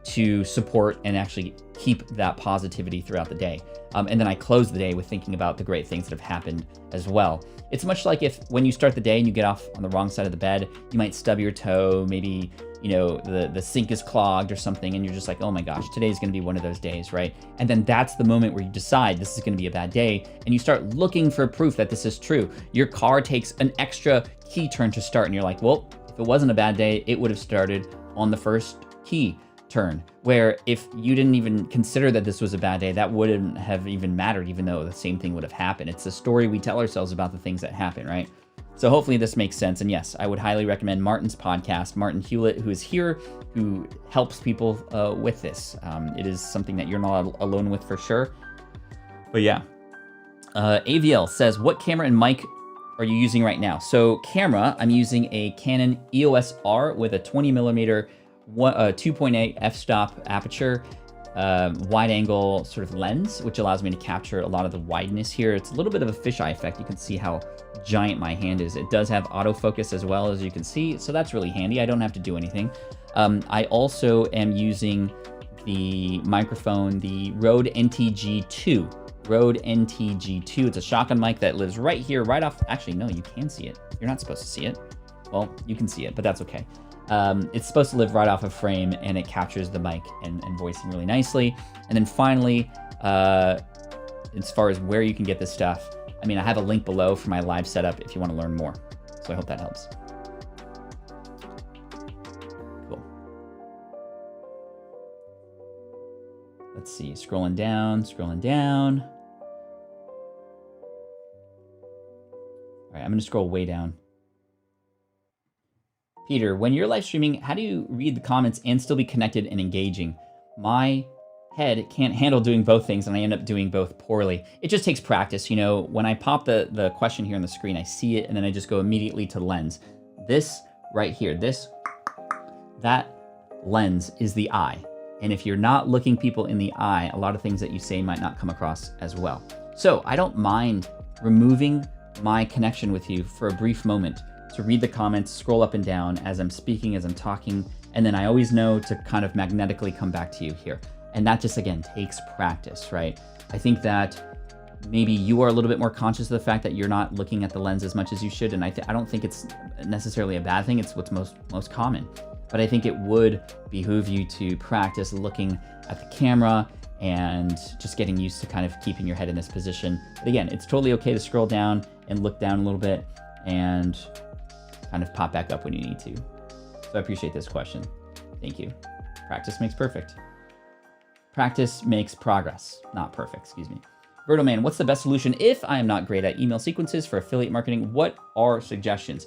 to support and actually keep that positivity throughout the day. And then I close the day with thinking about the great things that have happened as well. It's much like when you start the day and you get off on the wrong side of the bed, you might stub your toe, maybe, the sink is clogged or something, and you're just like, oh my gosh, today's gonna be one of those days, right? And then that's the moment where you decide this is gonna be a bad day, and you start looking for proof that this is true. Your car takes an extra key turn to start, and you're like, well, if it wasn't a bad day, it would have started on the first key turn, where if you didn't even consider that this was a bad day, that wouldn't have even mattered, even though the same thing would have happened. It's the story we tell ourselves about the things that happen, right? So hopefully this makes sense. And yes, I would highly recommend Martin's podcast, Martin Hewlett, who is here, who helps people with this. It is something that you're not alone with for sure. But yeah, AVL says, what camera and mic are you using right now? So camera, I'm using a Canon EOS R with a 20 millimeter 2.8 f-stop aperture, wide angle sort of lens, which allows me to capture a lot of the wideness here. It's a little bit of a fisheye effect. You can see how giant my hand is. It does have autofocus as well, as you can see, so that's really handy. I don't have to do anything. I also am using the microphone, the Rode NTG2. Rode NTG2. It's a shotgun mic that lives right here, right off. Actually, no, you can see it. You're not supposed to see it. Well, you can see it, but that's okay. It's supposed to live right off a frame, and it captures the mic and voicing really nicely. And then finally, as far as where you can get this stuff, I have a link below for my live setup if you want to learn more. So I hope that helps. Cool. Let's see, scrolling down. All right, I'm gonna scroll way down. Peter, when you're live streaming, how do you read the comments and still be connected and engaging? My head can't handle doing both things, and I end up doing both poorly. It just takes practice. When I pop the question here on the screen, I see it, and then I just go immediately to lens. This right here, that lens is the eye. And if you're not looking people in the eye, a lot of things that you say might not come across as well. So I don't mind removing my connection with you for a brief moment to read the comments, scroll up and down as I'm speaking, as I'm talking, and then I always know to kind of magnetically come back to you here. And that just, again, takes practice, right? I think that maybe you are a little bit more conscious of the fact that you're not looking at the lens as much as you should, and I don't think it's necessarily a bad thing. It's what's most common. But I think it would behoove you to practice looking at the camera and just getting used to kind of keeping your head in this position. But again, it's totally okay to scroll down and look down a little bit and kind of pop back up when you need to. So I appreciate this question. Thank you. Practice makes perfect. Practice makes progress, not perfect, excuse me. Berto Man, what's the best solution if I am not great at email sequences for affiliate marketing? What are suggestions?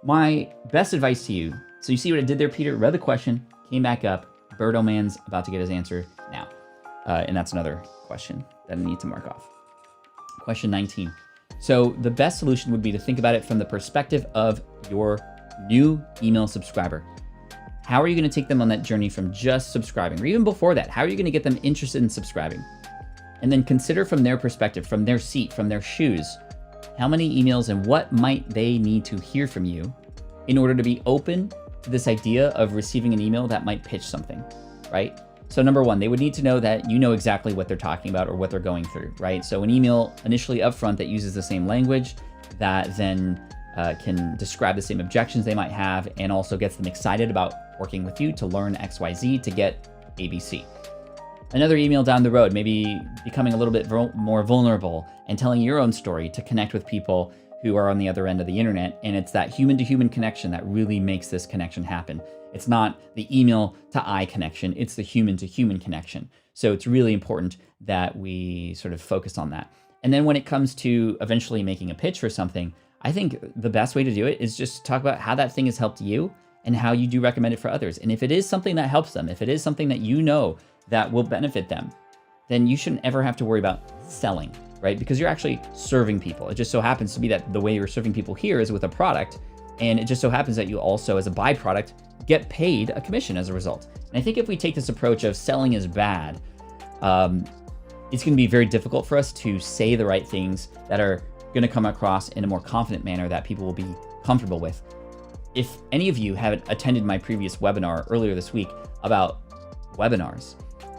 My best advice to you, so you see what I did there, Peter? Read the question, came back up. Berto Man's about to get his answer now. And that's another question that I need to mark off. Question 19. So the best solution would be to think about it from the perspective of your new email subscriber. How are you going to take them on that journey from just subscribing? Or even before that, how are you going to get them interested in subscribing? And then consider from their perspective, from their seat, from their shoes, how many emails and what might they need to hear from you in order to be open to this idea of receiving an email that might pitch something, right? So number one, they would need to know that you know exactly what they're talking about or what they're going through, right? So an email initially upfront that uses the same language that then can describe the same objections they might have and also gets them excited about working with you to learn XYZ to get ABC. Another email down the road, maybe becoming a little bit more vulnerable and telling your own story to connect with people who are on the other end of the internet. And it's that human-to-human connection that really makes this connection happen. It's not the email-to-I connection, it's the human-to-human connection. So it's really important that we sort of focus on that. And then when it comes to eventually making a pitch for something, I think the best way to do it is just talk about how that thing has helped you and how you do recommend it for others. And if it is something that helps them, if it is something that you know that will benefit them, then you shouldn't ever have to worry about selling, right? Because you're actually serving people. It just so happens to be that the way you're serving people here is with a product And it just so happens that you also, as a byproduct, get paid a commission as a result. And I think if we take this approach of selling is bad, it's going to be very difficult for us to say the right things that are going to come across in a more confident manner that people will be comfortable with. If any of you haven't attended my previous webinar earlier this week about webinars,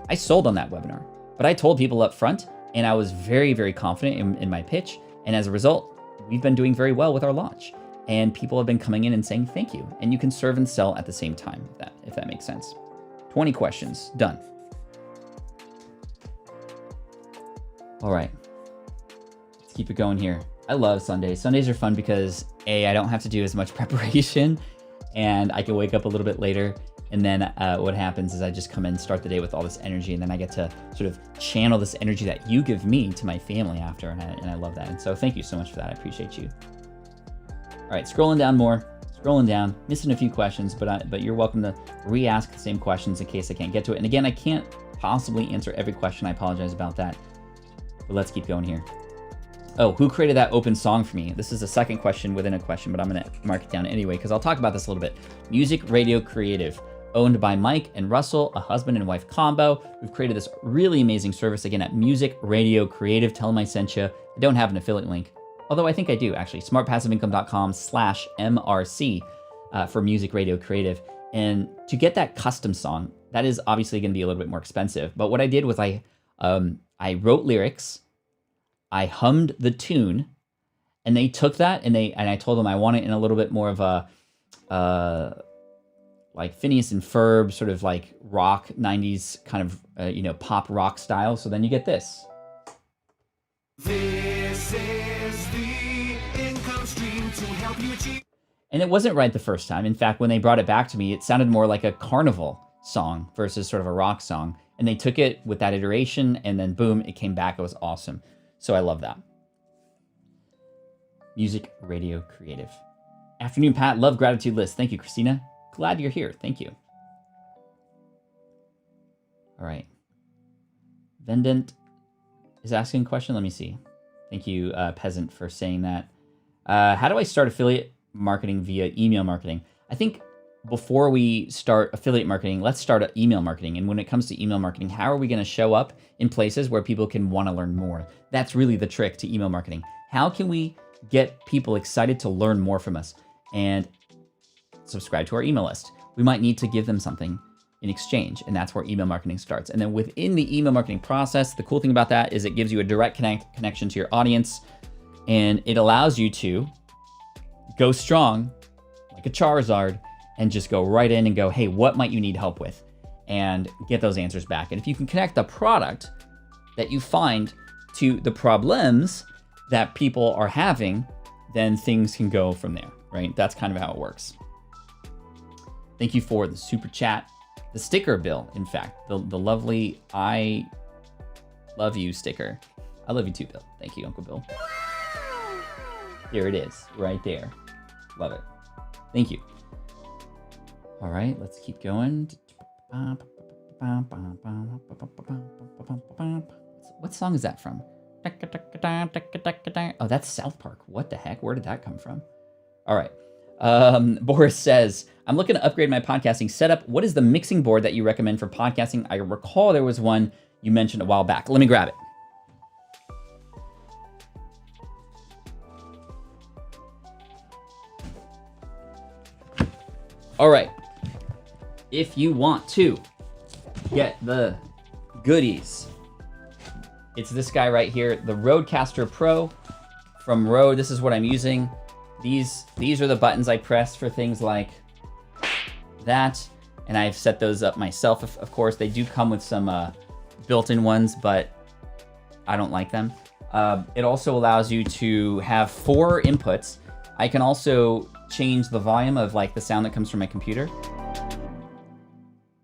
I sold on that webinar, but I told people up front, and I was very, very confident in my pitch. And as a result, we've been doing very well with our launch. And people have been coming in and saying thank you. And you can serve and sell at the same time, if that makes sense. 20 questions, done. All right, let's keep it going here. I love Sundays. Sundays are fun because A, I don't have to do as much preparation and I can wake up a little bit later. And then what happens is I just come in, start the day with all this energy, and then I get to sort of channel this energy that you give me to my family after, and I love that. And so thank you so much for that. I appreciate you. All right, scrolling down more, missing a few questions, but you're welcome to re-ask the same questions in case I can't get to it. And again, I can't possibly answer every question. I apologize about that. But let's keep going here. Oh, who created that open song for me? This is the second question within a question, but I'm gonna mark it down anyway because I'll talk about this a little bit. Music Radio Creative, owned by Mike and Russell, a husband and wife combo. We've created this really amazing service again at Music Radio Creative. Tell them I sent you. I don't have an affiliate link, although I think I do actually. smartpassiveincome.com/MRC for Music Radio Creative. And to get that custom song, that is obviously going to be a little bit more expensive. But what I did was I wrote lyrics, I hummed the tune, and they took that and I told them I want it in a little bit more of a like Phineas and Ferb sort of like rock 90s kind of pop rock style. So then you get this. This is the income stream to help you achieve. And it wasn't right the first time. In fact, when they brought it back to me, it sounded more like a carnival song versus sort of a rock song. And they took it with that iteration, and then boom, it came back. It was awesome. So I love that. Music Radio Creative. Afternoon, Pat. Love gratitude list. Thank you, Christina. Glad you're here. Thank you. All right. Vendant is asking a question. Let me see. Thank you, Peasant, for saying that. How do I start affiliate marketing via email marketing? I think before we start affiliate marketing, let's start email marketing. And when it comes to email marketing, how are we going to show up in places where people can want to learn more? That's really the trick to email marketing. How can we get people excited to learn more from us and subscribe to our email list? We might need to give them something in exchange, and that's where email marketing starts. And then within the email marketing process, the cool thing about that is it gives you a direct connection to your audience, and it allows you to go strong like a Charizard and just go right in and go, hey, what might you need help with? And get those answers back. And if you can connect the product that you find to the problems that people are having, then things can go from there, right? That's kind of how it works. Thank you for the super chat. The sticker, Bill, in fact, the lovely I love you sticker. I love you too, Bill. Thank you, Uncle Bill. Here it is, right there. Love it. Thank you. All right, let's keep going. What song is that from? Oh, that's South Park. What the heck? Where did that come from? All right. Boris says, I'm looking to upgrade my podcasting setup. What is the mixing board that you recommend for podcasting? I recall there was one you mentioned a while back. Let me grab it. All right. If you want to get the goodies, it's this guy right here, the Rodecaster Pro from Rode. This is what I'm using. These are the buttons I press for things like that, and I've set those up myself. Of course, they do come with some built-in ones, but I don't like them. It also allows you to have 4 inputs. I can also change the volume of like the sound that comes from my computer,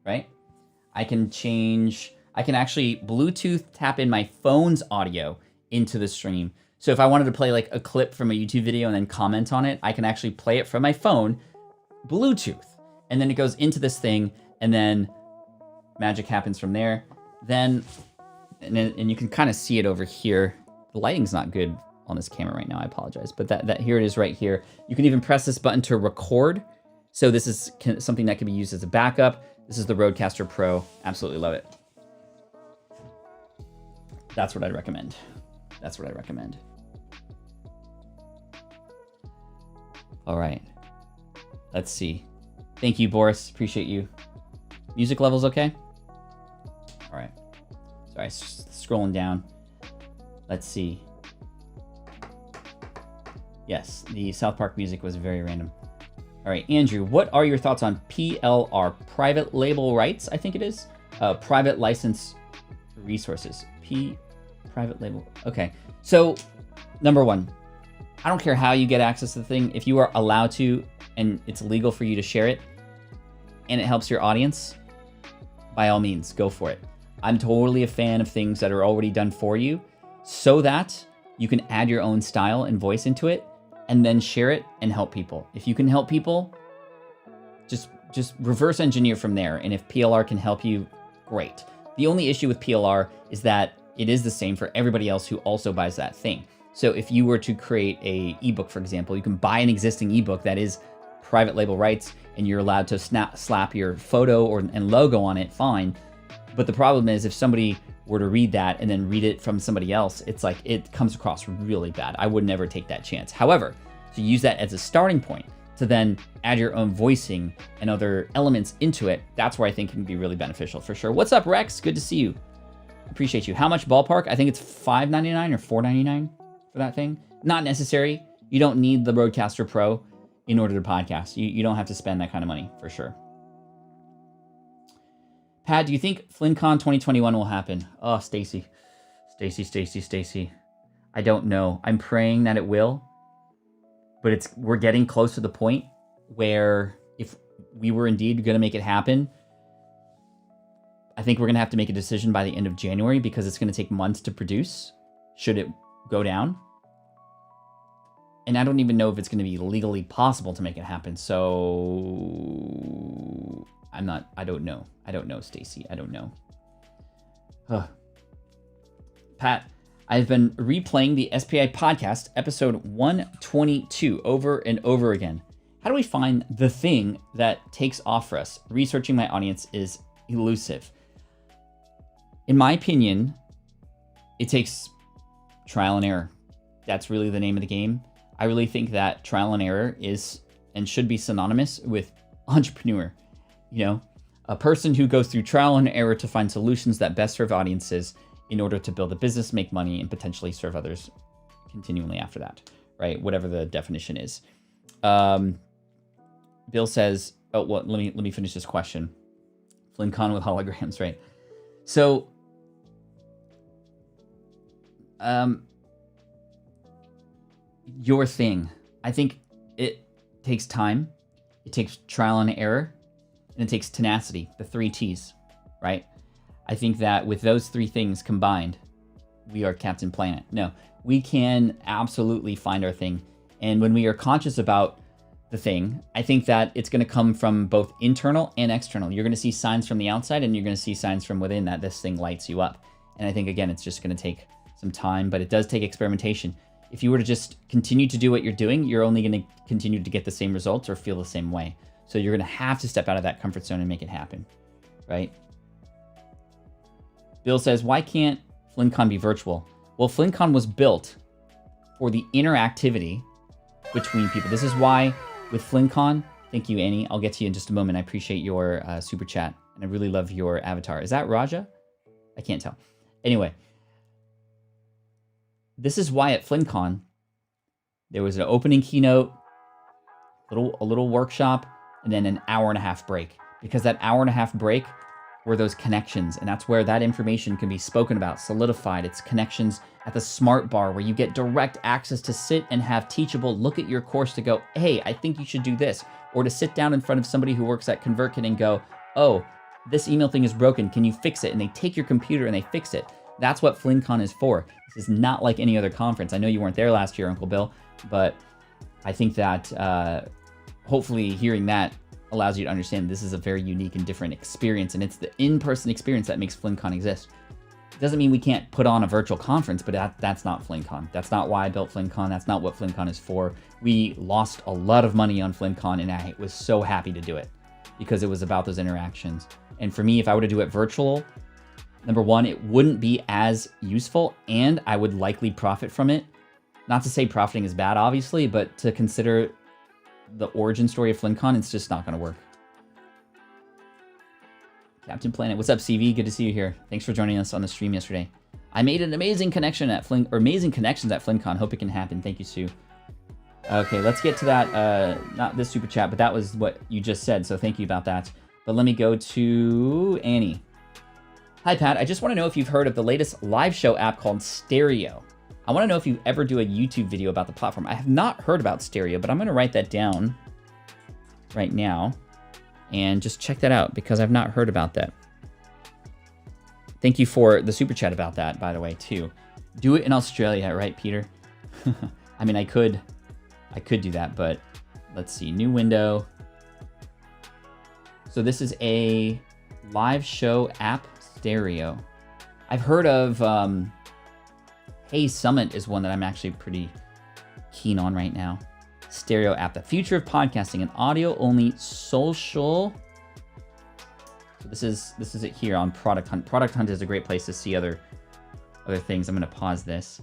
right? I can actually Bluetooth tap in my phone's audio into the stream. So if I wanted to play like a clip from a YouTube video and then comment on it, I can actually play it from my phone, Bluetooth. And then it goes into this thing, and then magic happens from there. And you can kind of see it over here. The lighting's not good on this camera right now. I apologize. But that here it is right here. You can even press this button to record. So this is something that can be used as a backup. This is the Rodecaster Pro. Absolutely love it. That's what I'd recommend. That's what I recommend. All right. Let's see. Thank you, Boris. Appreciate you. Music levels okay? All right. Sorry, scrolling down. Let's see. Yes, the South Park music was very random. All right, Andrew, what are your thoughts on PLR, private label rights, I think it is? Private license resources. Private label. Okay, so number one, I don't care how you get access to the thing. If you are allowed to, and it's legal for you to share it, and it helps your audience, by all means, go for it. I'm totally a fan of things that are already done for you so that you can add your own style and voice into it and then share it and help people. If you can help people, just reverse engineer from there. And if PLR can help you, great. The only issue with PLR is that it is the same for everybody else who also buys that thing. So if you were to create a ebook, for example, you can buy an existing ebook that is private label rights and you're allowed to slap your photo and logo on it, fine. But the problem is if somebody were to read that and then read it from somebody else, it's like it comes across really bad. I would never take that chance. However, to use that as a starting point to then add your own voicing and other elements into it, that's where I think it can be really beneficial for sure. What's up, Rex? Good to see you. Appreciate you. How much ballpark? I think it's $5.99 or $4.99 for that thing. Not necessary. You don't need the Rodecaster Pro in order to podcast. You don't have to spend that kind of money for sure. Pat, do you think FlynnCon 2021 will happen? Oh, Stacy. I don't know. I'm praying that it will. But we're getting close to the point where if we were indeed going to make it happen, I think we're going to have to make a decision by the end of January because it's going to take months to produce, should it go down. And I don't even know if it's going to be legally possible to make it happen. So I don't know. I don't know, Stacy. I don't know. Pat, I've been replaying the SPI podcast, episode 122, over and over again. How do we find the thing that takes off for us? Researching my audience is elusive. In my opinion, it takes trial and error. That's really the name of the game. I really think that trial and error is and should be synonymous with entrepreneur. You know, a person who goes through trial and error to find solutions that best serve audiences in order to build a business, make money, and potentially serve others continually after that, right? Whatever the definition is. Bill says, oh, well, let me finish this question. FlynnCon with holograms, right? So, your thing, I think it takes time, it takes trial and error, and it takes tenacity, the 3 T's, right? I think that with those 3 things combined, we are Captain Planet. No, we can absolutely find our thing. And when we are conscious about the thing, I think that it's going to come from both internal and external. You're going to see signs from the outside and you're going to see signs from within that this thing lights you up. And I think, again, it's just going to take some time, but it does take experimentation. If you were to just continue to do what you're doing, you're only going to continue to get the same results or feel the same way. So you're going to have to step out of that comfort zone and make it happen, right? Bill says, why can't FlynnCon be virtual? Well, FlynnCon was built for the interactivity between people. This is why with FlynnCon, thank you, Annie. I'll get to you in just a moment. I appreciate your super chat, and I really love your avatar. Is that Raja? I can't tell. Anyway, this is why at FlynnCon, there was an opening keynote, a little workshop, and then an hour-and-a-half break. Because that hour-and-a-half break were those connections, and that's where that information can be spoken about, solidified. It's connections at the smart bar where you get direct access to sit and have teachable, look at your course to go, hey, I think you should do this. Or to sit down in front of somebody who works at ConvertKit and go, oh, this email thing is broken, can you fix it? And they take your computer and they fix it. That's what FlynnCon is for. This is not like any other conference. I know you weren't there last year, Uncle Bill, but I think that hopefully hearing that allows you to understand this is a very unique and different experience, and it's the in-person experience that makes FlynnCon exist. Doesn't mean we can't put on a virtual conference, but that's not FlynnCon. That's not why I built FlynnCon. That's not what FlynnCon is for. We lost a lot of money on FlynnCon, and I was so happy to do it because it was about those interactions. And for me, if I were to do it virtual, number one, it wouldn't be as useful, and I would likely profit from it. Not to say profiting is bad, obviously, but to consider the origin story of FlynnCon, it's just not going to work. Captain Planet, what's up, CV? Good to see you here. Thanks for joining us on the stream yesterday. I made an amazing connection at amazing connections at FlynnCon. Hope it can happen. Thank you, Sue. Okay, let's get to that. Not this super chat, but that was what you just said, so thank you about that. But let me go to Annie. Hi, Pat. I just want to know if you've heard of the latest live show app called Stereo. I want to know if you ever do a YouTube video about the platform. I have not heard about Stereo, but I'm going to write that down right now. And just check that out because I've not heard about that. Thank you for the super chat about that, by the way, too. Do it in Australia, right, Peter? I mean, I could do that, but let's see. New window. So this is a live show app, Stereo. I've heard of Hey Summit is one that I'm actually pretty keen on right now. Stereo app, the future of podcasting, an audio-only social. So this is it here on Product Hunt. Product Hunt is a great place to see other things. I'm going to pause this.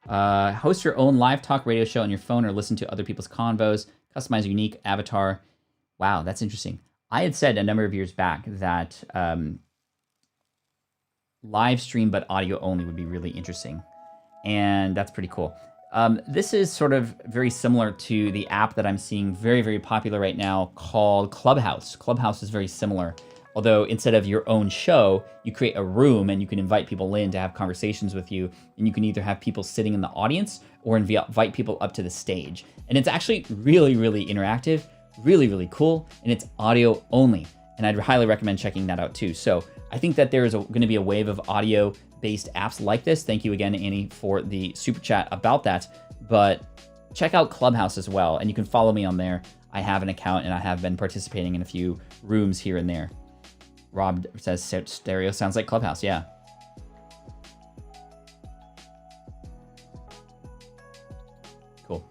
Host your own live talk radio show on your phone or listen to other people's convos. Customize a unique avatar. Wow, that's interesting. I had said a number of years back that live stream but audio only would be really interesting, and that's pretty cool. This is sort of very similar to the app that I'm seeing very, very popular right now called Clubhouse. Clubhouse is very similar, although instead of your own show, you create a room and you can invite people in to have conversations with you, and you can either have people sitting in the audience or invite people up to the stage. And it's actually really, really interactive, really, really cool, and it's audio only. And I'd highly recommend checking that out too. So I think that there is going to be a wave of audio-based apps like this. Thank you again, Annie, for the super chat about that. But check out Clubhouse as well, and you can follow me on there. I have an account, and I have been participating in a few rooms here and there. Rob says Stereo sounds like Clubhouse. Yeah. Cool.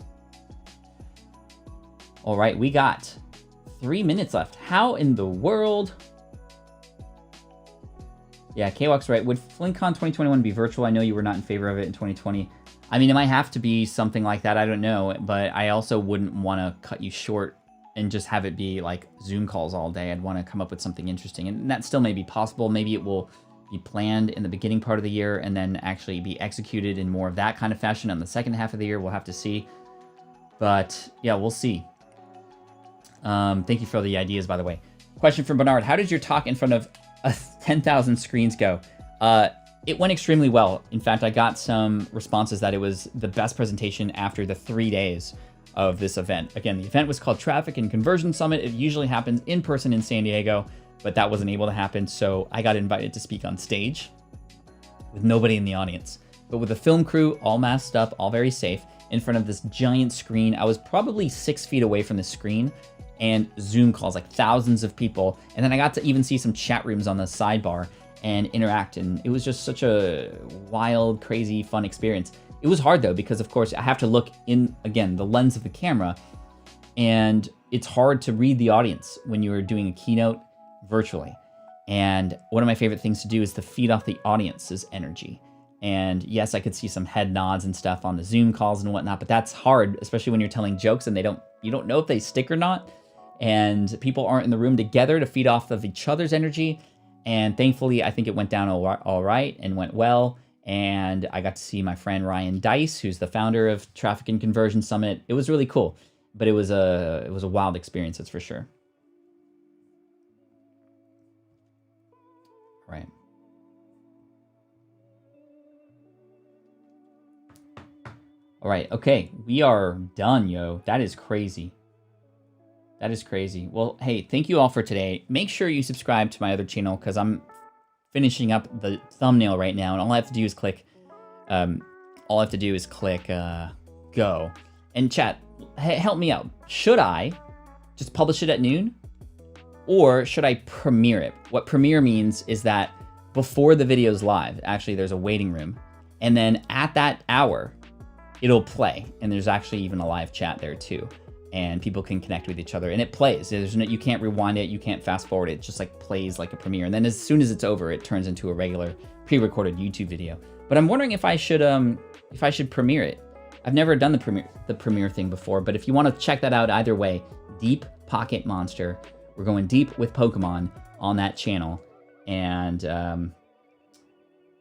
All right, we got 3 minutes left. How in the world? Yeah, K-Walk's right. Would FlynnCon 2021 be virtual? I know you were not in favor of it in 2020. I mean, it might have to be something like that. I don't know. But I also wouldn't want to cut you short and just have it be like Zoom calls all day. I'd want to come up with something interesting. And that still may be possible. Maybe it will be planned in the beginning part of the year and then actually be executed in more of that kind of fashion on the second half of the year. We'll have to see. But yeah, we'll see. Thank you for the ideas, by the way. Question from Bernard. How did your talk in front of 10,000 screens go? It went extremely well. In fact, I got some responses that it was the best presentation after the 3 days of this event. Again, the event was called Traffic and Conversion Summit. It usually happens in person in San Diego, but that wasn't able to happen. So I got invited to speak on stage with nobody in the audience, but with a film crew, all masked up, all very safe, in front of this giant screen. I was probably 6 feet away from the screen, and Zoom calls, like thousands of people. And then I got to even see some chat rooms on the sidebar and interact. And it was just such a wild, crazy, fun experience. It was hard though, because of course I have to look in, again, the lens of the camera, and it's hard to read the audience when you are doing a keynote virtually. And one of my favorite things to do is to feed off the audience's energy. And yes, I could see some head nods and stuff on the Zoom calls and whatnot, but that's hard, especially when you're telling jokes and you don't know if they stick or not. And people aren't in the room together to feed off of each other's energy. And thankfully, I think it went down all right and went well. And I got to see my friend Ryan Dice, who's the founder of Traffic and Conversion Summit. It was really cool, but it was a wild experience, that's for sure. Right. All right, okay, we are done, yo. That is crazy. That is crazy. Well, hey, thank you all for today. Make sure you subscribe to my other channel because I'm finishing up the thumbnail right now, and all I have to do is click go. And chat, help me out. Should I just publish it at noon, or should I premiere it? What premiere means is that before the video's live. Actually, there's a waiting room. And then at that hour, it'll play. And there's actually even a live chat there too. And people can connect with each other. And it plays. There's no, you can't rewind it. You can't fast forward it. It just like plays like a premiere. And then as soon as it's over, it turns into a regular pre-recorded YouTube video. But I'm wondering if I should premiere it. I've never done the premiere thing before, but if you want to check that out either way, Deep Pocket Monster. We're going deep with Pokemon on that channel. And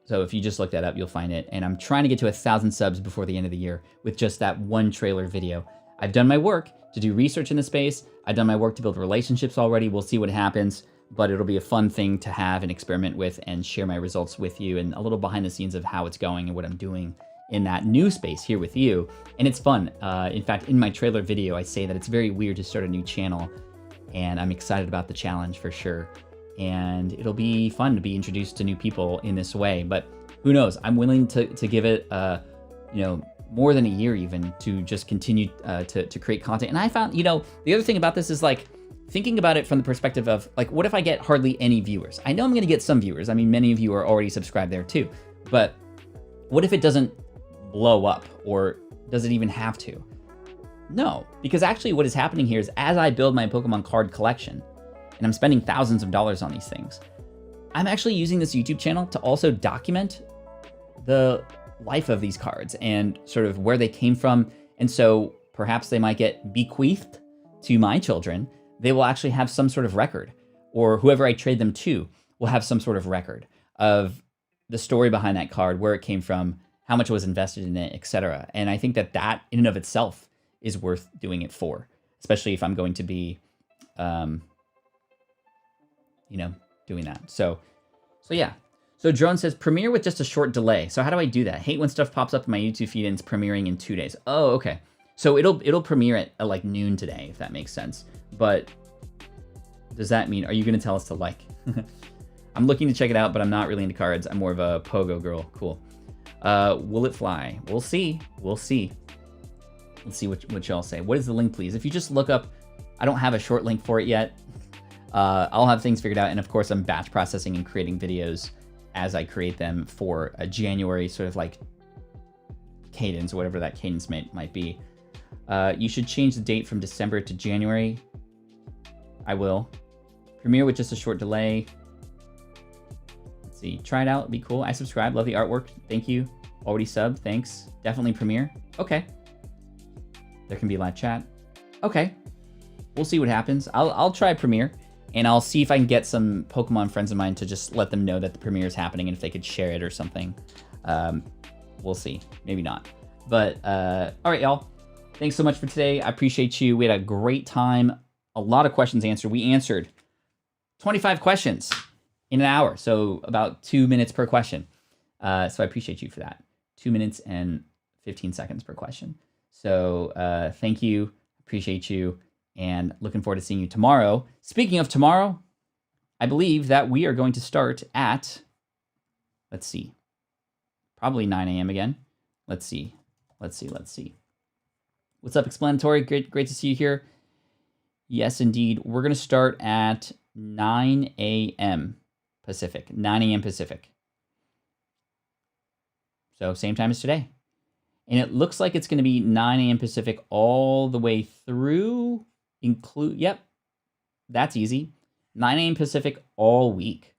so if you just look that up, you'll find it. And I'm trying to get to 1,000 subs before the end of the year with just that one trailer video. I've done my work to do research in the space. I've done my work to build relationships already. We'll see what happens, but it'll be a fun thing to have and experiment with and share my results with you and a little behind the scenes of how it's going and what I'm doing in that new space here with you. And it's fun. In fact, in my trailer video, I say that it's very weird to start a new channel, and I'm excited about the challenge for sure. And it'll be fun to be introduced to new people in this way, but who knows? I'm willing to give it, more than a year even to just continue to create content. And I found, the other thing about this is like, thinking about it from the perspective of like, what if I get hardly any viewers? I know I'm gonna get some viewers. I mean, many of you are already subscribed there too, but what if it doesn't blow up, or does it even have to? No, because actually what is happening here is as I build my Pokemon card collection, and I'm spending thousands of dollars on these things, I'm actually using this YouTube channel to also document the life of these cards and sort of where they came from. And so perhaps they might get bequeathed to my children. They will actually have some sort of record, or whoever I trade them to will have some sort of record of the story behind that card, where it came from, how much was invested in it, etc. And I think that that in and of itself is worth doing it for, especially if I'm going to be, doing that. So yeah. So Drone says, premiere with just a short delay. So how do I do that? Hate when stuff pops up in my YouTube feed and it's premiering in 2 days. Oh, okay. So it'll premiere at like noon today, if that makes sense. But does that mean, are you going to tell us to like? I'm looking to check it out, but I'm not really into cards. I'm more of a Pogo girl. Cool. Will it fly? We'll see. We'll see. Let's see what y'all say. What is the link, please? If you just look up, I don't have a short link for it yet. I'll have things figured out. And of course, I'm batch processing and creating videos as I create them for a January sort of like cadence, whatever that cadence might be. You should change the date from December to January. I will. Premiere with just a short delay. Let's see. Try it out. It'd be cool. I subscribe. Love the artwork. Thank you. Already subbed. Thanks. Definitely premiere. Okay. There can be live chat. Okay. We'll see what happens. I'll try premiere, and I'll see if I can get some Pokemon friends of mine to just let them know that the premiere is happening and if they could share it or something. We'll see. Maybe not. But all right, y'all. Thanks so much for today. I appreciate you. We had a great time. A lot of questions answered. We answered 25 questions in an hour, so about 2 minutes per question. So I appreciate you for that. 2 minutes and 15 seconds per question. So thank you. Appreciate you. And looking forward to seeing you tomorrow. Speaking of tomorrow, I believe that we are going to start at, let's see, probably 9 a.m. again. Let's see. What's up, Explanatory? Great to see you here. Yes, indeed. We're going to start at 9 a.m. Pacific. 9 a.m. Pacific. So same time as today. And it looks like it's going to be 9 a.m. Pacific all the way through, yep, that's easy. 9 a.m. Pacific all week.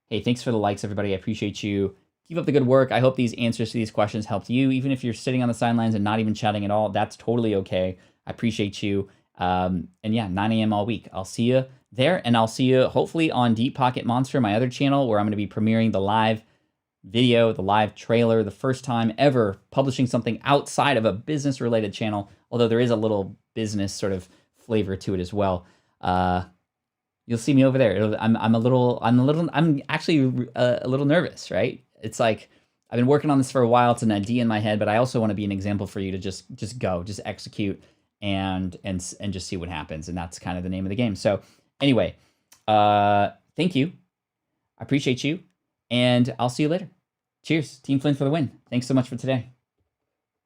Hey, thanks for the likes, everybody. I appreciate you. Keep up the good work. I hope these answers to these questions helped you. Even if you're sitting on the sidelines and not even chatting at all, that's totally okay. I appreciate you. And yeah, 9 a.m. all week. I'll see you there, and I'll see you hopefully on Deep Pocket Monster, my other channel, where I'm going to be premiering the live video, the live trailer, the first time ever publishing something outside of a business-related channel, although there is a little business sort of flavor to it as well. You'll see me over there. I'm actually a little nervous, right? It's like, I've been working on this for a while. It's an idea in my head, but I also want to be an example for you to just execute and just see what happens. And that's kind of the name of the game. So anyway, thank you. I appreciate you. And I'll see you later. Cheers. Team Flynn for the win. Thanks so much for today.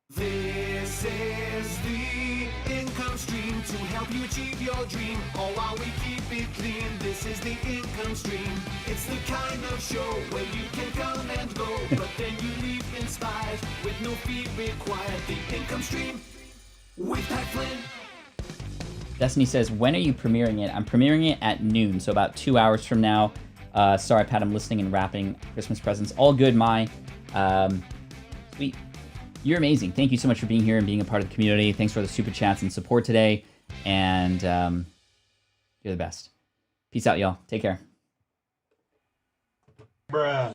This is the income stream to help help you achieve your dream, all while we keep it clean. This is the income stream. It's the kind of show where you can come and go, but then you leave inspired with no fee required. The income stream with Pat Flynn. Destiny says, when are you premiering it? I'm premiering it at noon, so about 2 hours from now. Sorry, Pat, I'm listening and wrapping Christmas presents. All good, Mai. Sweet. You're amazing. Thank you so much for being here and being a part of the community. Thanks for the super chats and support today. And you're the best. Peace out, y'all. Take care. Bruh.